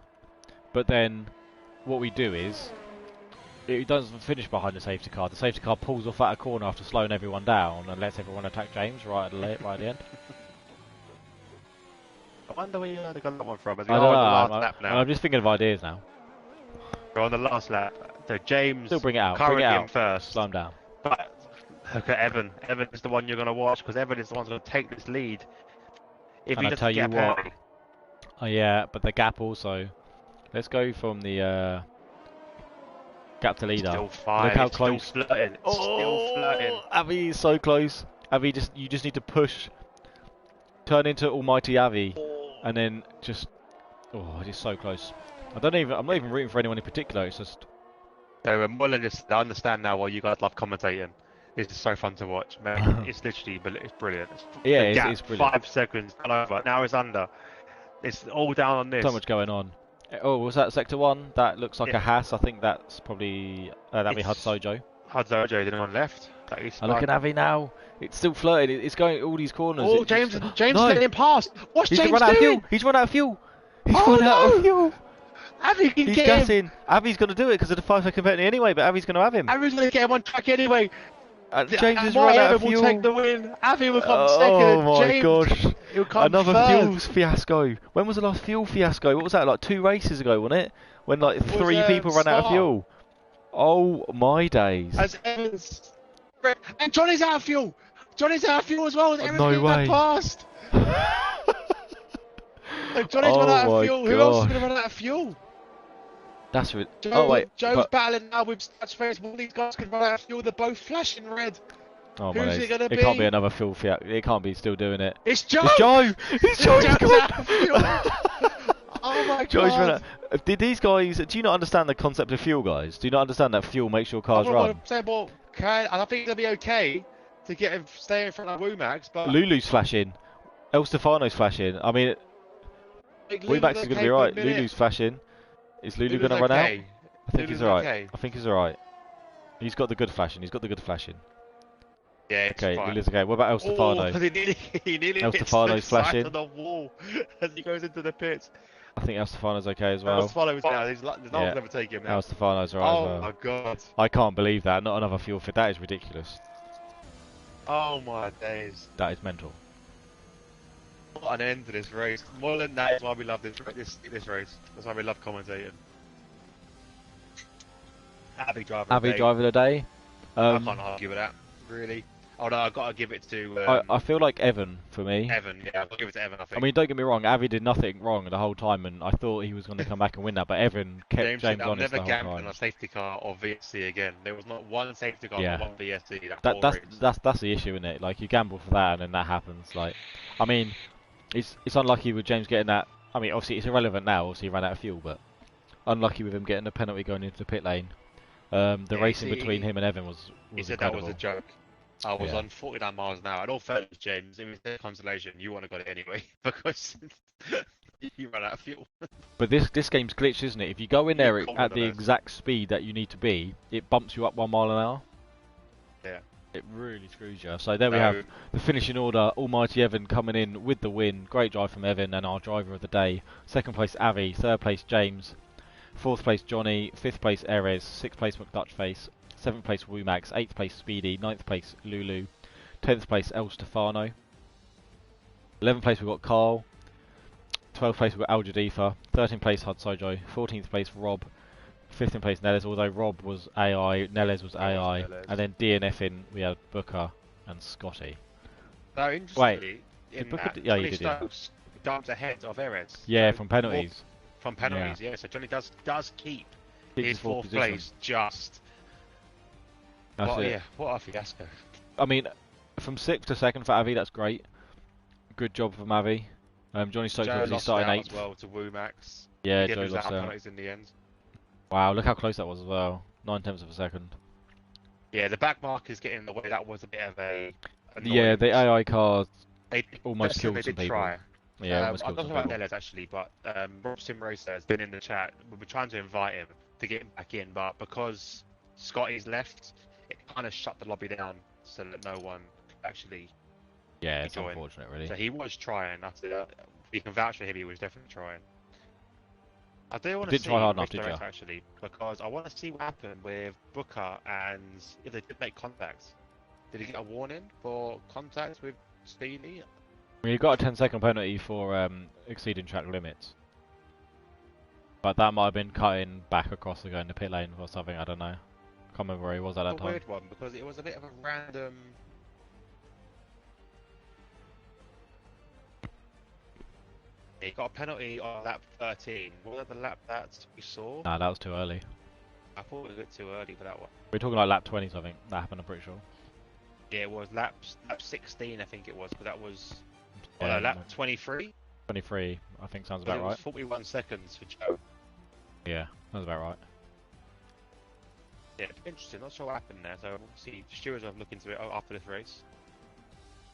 But then what we do is it doesn't finish behind the safety car. The safety car pulls off at a corner after slowing everyone down and lets everyone attack James right at the end. I wonder where they got that one from. I don't know. I'm just thinking of ideas now. We're on the last lap. So James still bring it out. Currently Bring it out. In first. Slow him down. But look at Evan. Evan is the one you're going to watch because Evan is the one who's going to take this lead. If and he I tell you what. Oh yeah, but the gap also. Let's go from the gap to leader. Still fine. Look how close. Still flirting. Still flirting. Avi is so close. Avi you just need to push. Turn into almighty Avi, and then just. Oh, it is so close. I'm not even rooting for anyone in particular. It's just. So I understand now why you guys love commentating. It's so fun to watch, man. It's literally, it's brilliant. It's brilliant. 5 seconds over. Now it's under. It's all down on this. So much going on. Oh, was that sector 1? That looks like a Haas. I think that's probably that'd be Hud Sojo. Hud Sojo, the one left. Look at Avi now. It's still flirting. It's going all these corners. Oh, James getting past. What's James doing? He's run out of fuel. He's run out of fuel. Avi can He's get gassing. him. Avi's going to do it because of the 5-second penalty anyway, but Avi's going to have him. Avi's going to get him on track anyway. James has run out of fuel. Will take the win. Avi will come second. Oh my James, gosh. He'll come Another third. fuel fiasco. When was the last fuel fiasco? What was that, like 2 races ago, wasn't it? When like 3 people ran out of fuel. Oh my days. As Evans. And Johnny's out of fuel. Johnny's out of fuel as well. No way. Past. Johnny's run out of fuel. Who else is going to run out of fuel? That's it. Joe's battling now with Dutch face. All these guys can run out of fuel. They're both flashing red. Oh Who's my it going to be? It can't be another fuel fiasco. It can't be still doing it. It's Joe. It's Joe. It's Joe. Joe's out of fuel. Oh my God. Did these guys? Do you not understand the concept of fuel, guys? Do you not understand that fuel makes your cars run? And I think it'll be okay to get him stay in front of Womax, but Lulu's flashing. El Stefano's flashing. I mean, Womax is going to be right. Lulu's flashing. Is Lulu going to run out? I think he's alright. I think he's alright. He's got the good flashing. Yeah, it's okay, fine. Lulu's okay. What about El Stefano? He nearly El Stefano's flashing. to the wall as he goes into the pits. I think El Stefano's okay as well. El Stefano's now. There's no one can ever take him now. El Stefano's alright as well. Oh my God. I can't believe that. Not another fuel fit. That is ridiculous. Oh my days. That is mental. What an end to this race. More than that is why we love this race. That's why we love commentating. Avi driver of the day. I can't argue with that, really. Oh no, I've got to give it to I feel like Evan for me. Evan. Yeah, I've got to give it to Evan. I I think mean, don't get me wrong, Avi did nothing wrong the whole time, and I thought he was going to come back and win that, but Evan kept James said, James "I'm honest never the whole gambling time. on a safety car or VSC again." There was not one safety car, not Yeah, one VSC that that whole that's race. that's that's the issue, isn't it? Like you gamble for that, and then that happens. Like, I mean, it's unlucky with James getting that. I mean, obviously it's irrelevant now. Obviously he ran out of fuel, but unlucky with him getting the penalty going into the pit lane. The Yeah, racing between him and Evan he was said that was a incredible. joke. I was Yeah. on 49 miles an hour. In all fairness, James, it was a consolation. You want to got it anyway because you ran out of fuel. But this game's glitched, isn't it? If you go in You there called at on the us. exact speed that you need to be, it bumps you up 1 mile an hour. Yeah. It really screws you. So there we have No, the finishing order. Almighty Evan coming in with the win. Great drive from Evan and our driver of the day. Second place Avi. Third place James. Fourth place Johnny. Fifth place Erez. Sixth place McDutchface. Seventh place Woomax. Eighth place Speedy. Ninth place Lulu. 10th place El Stefano. 11th place we've got Carl. 12th place we've got Al Jadifa. 13th place Hudsojo. 14th place Rob. 15th place Neles, although Rob was AI, Neles was I was AI, Neles. and then DNFing we had Booker and Scotty. No, interestingly, Did in Booker that, d- yeah, you Johnny did, yeah. Stokes jumped ahead of Erez. Yeah, So from penalties. From penalties, yeah. So Johnny does keep Keeps his fourth position. place just. That's What, it. yeah, what a fiasco. I mean, from 6th to 2nd for Avi, that's great. Good job from Avi. Johnny Stokes Joe obviously lost starting out 8th. as well to Woomax. Yeah, He did Joe lose lost out out. penalties in the end. Wow, look how close that was as well. 9/10 of a second. Yeah, the back mark is getting in the way. That was a bit of a. Yeah, the AI cars They almost killed they some did people. try. Yeah, almost I'm killed not some talking about people. Neles actually, but Rob Simracer has been in the chat. We were trying to invite him to get him back in, but because Scotty's left, it kind of shut the lobby down so that no one could actually Yeah, it's join. unfortunate, really. So he was trying. We can vouch for him. He was definitely trying. I do want to Didn't see try hard the enough, race did ya? director actually, because I want to see what happened with Booker and if they did make contact. Did he get a warning for contact with Speedy? I mean, you got a 10-second penalty for exceeding track limits. But that might have been cutting back across the going to pit lane or something, I don't know. Can't remember where he was at that A time. weird one because it was a bit of a random. He got a penalty on lap 13. What was the lap that we saw? Nah, that was too early. I thought it was a bit too early for that one. We're talking like lap 20 something. That happened, I'm pretty sure. Yeah, it was lap 16, I think it was, because that was Yeah, lap 23. 23, I think sounds It about was right. 41 seconds for Joe. Yeah, sounds about right. Yeah, interesting. Not sure what happened there. So we'll see. The stewards will have a look into it after this race.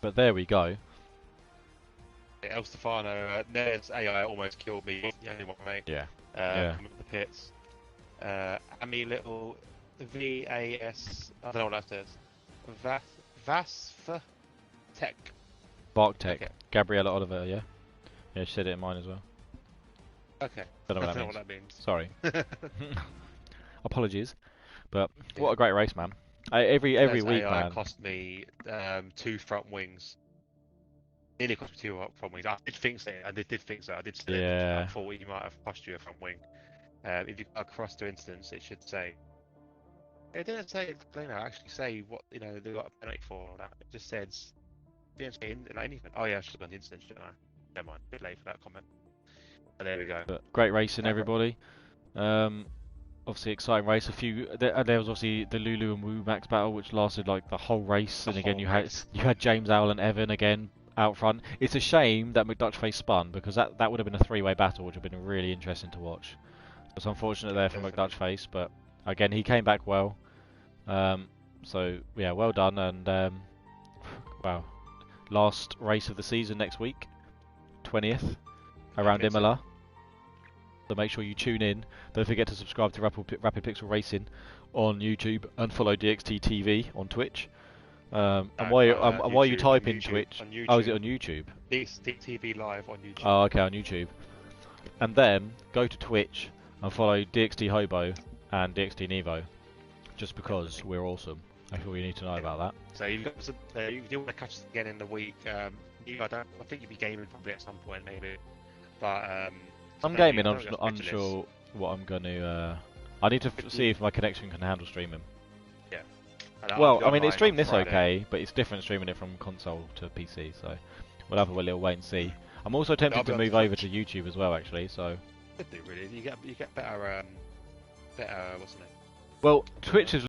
But there we go. Yeah, El Stefano, Ned's AI almost killed me. The only one, mate. Yeah. Coming up the pits. Ami Little VAS. I don't know what that says. Vasfa Tech. Bark Tech. Okay. Gabriella Oliver, yeah? Yeah, she said it in mine as well. Okay. Don't know I what don't know that what means. that means. Sorry. Apologies. But Yeah. what a great race, man. Every Ned's week, AI man. cost me 2 front wings. Nearly cost me 2 front wings. I did think so. I did think so. I did say Yeah. I thought you might have cost you a front wing. If you got across to instance, it should say. It didn't say, actually say what they got a penalty for. Or that. It just says didn't say anything. Oh yeah, I should have gone to instance, shouldn't I? Never mind. A bit late for that comment. But there we go. But great racing, everybody. Obviously exciting race. There was obviously the Lulu and Woo Max battle, which lasted like the whole race. And again, you had James Owl and Evan again out front. It's a shame that McDutchface spun because that would have been a 3-way battle, which would have been really interesting to watch. It's unfortunate there for McDutchface, but again, he came back well. So yeah, well done. And wow, last race of the season next week, 20th, around Imola. So make sure you tune in. Don't forget to subscribe to Rapid Pixel Racing on YouTube and follow DXT TV on Twitch. And while you type in Twitch, oh, is it on YouTube? DXT TV live on YouTube. Oh, okay, on YouTube. And then go to Twitch and follow DXT Hobo and DXT Nevo, just because we're awesome. That's all you need to know about that. So you do want to catch us again in the week. I think you'll be gaming probably at some point maybe, but I'm gaming. I'm just unsure what I'm going to. I need to see if my connection can handle streaming. Yeah. Well, I mean, it streamed this okay, but it's different streaming it from console to PC, so we'll have a little wait and see. I'm also tempted to move over to YouTube as well, actually. So. Could do really. You get better better what's the name? Well, Twitch is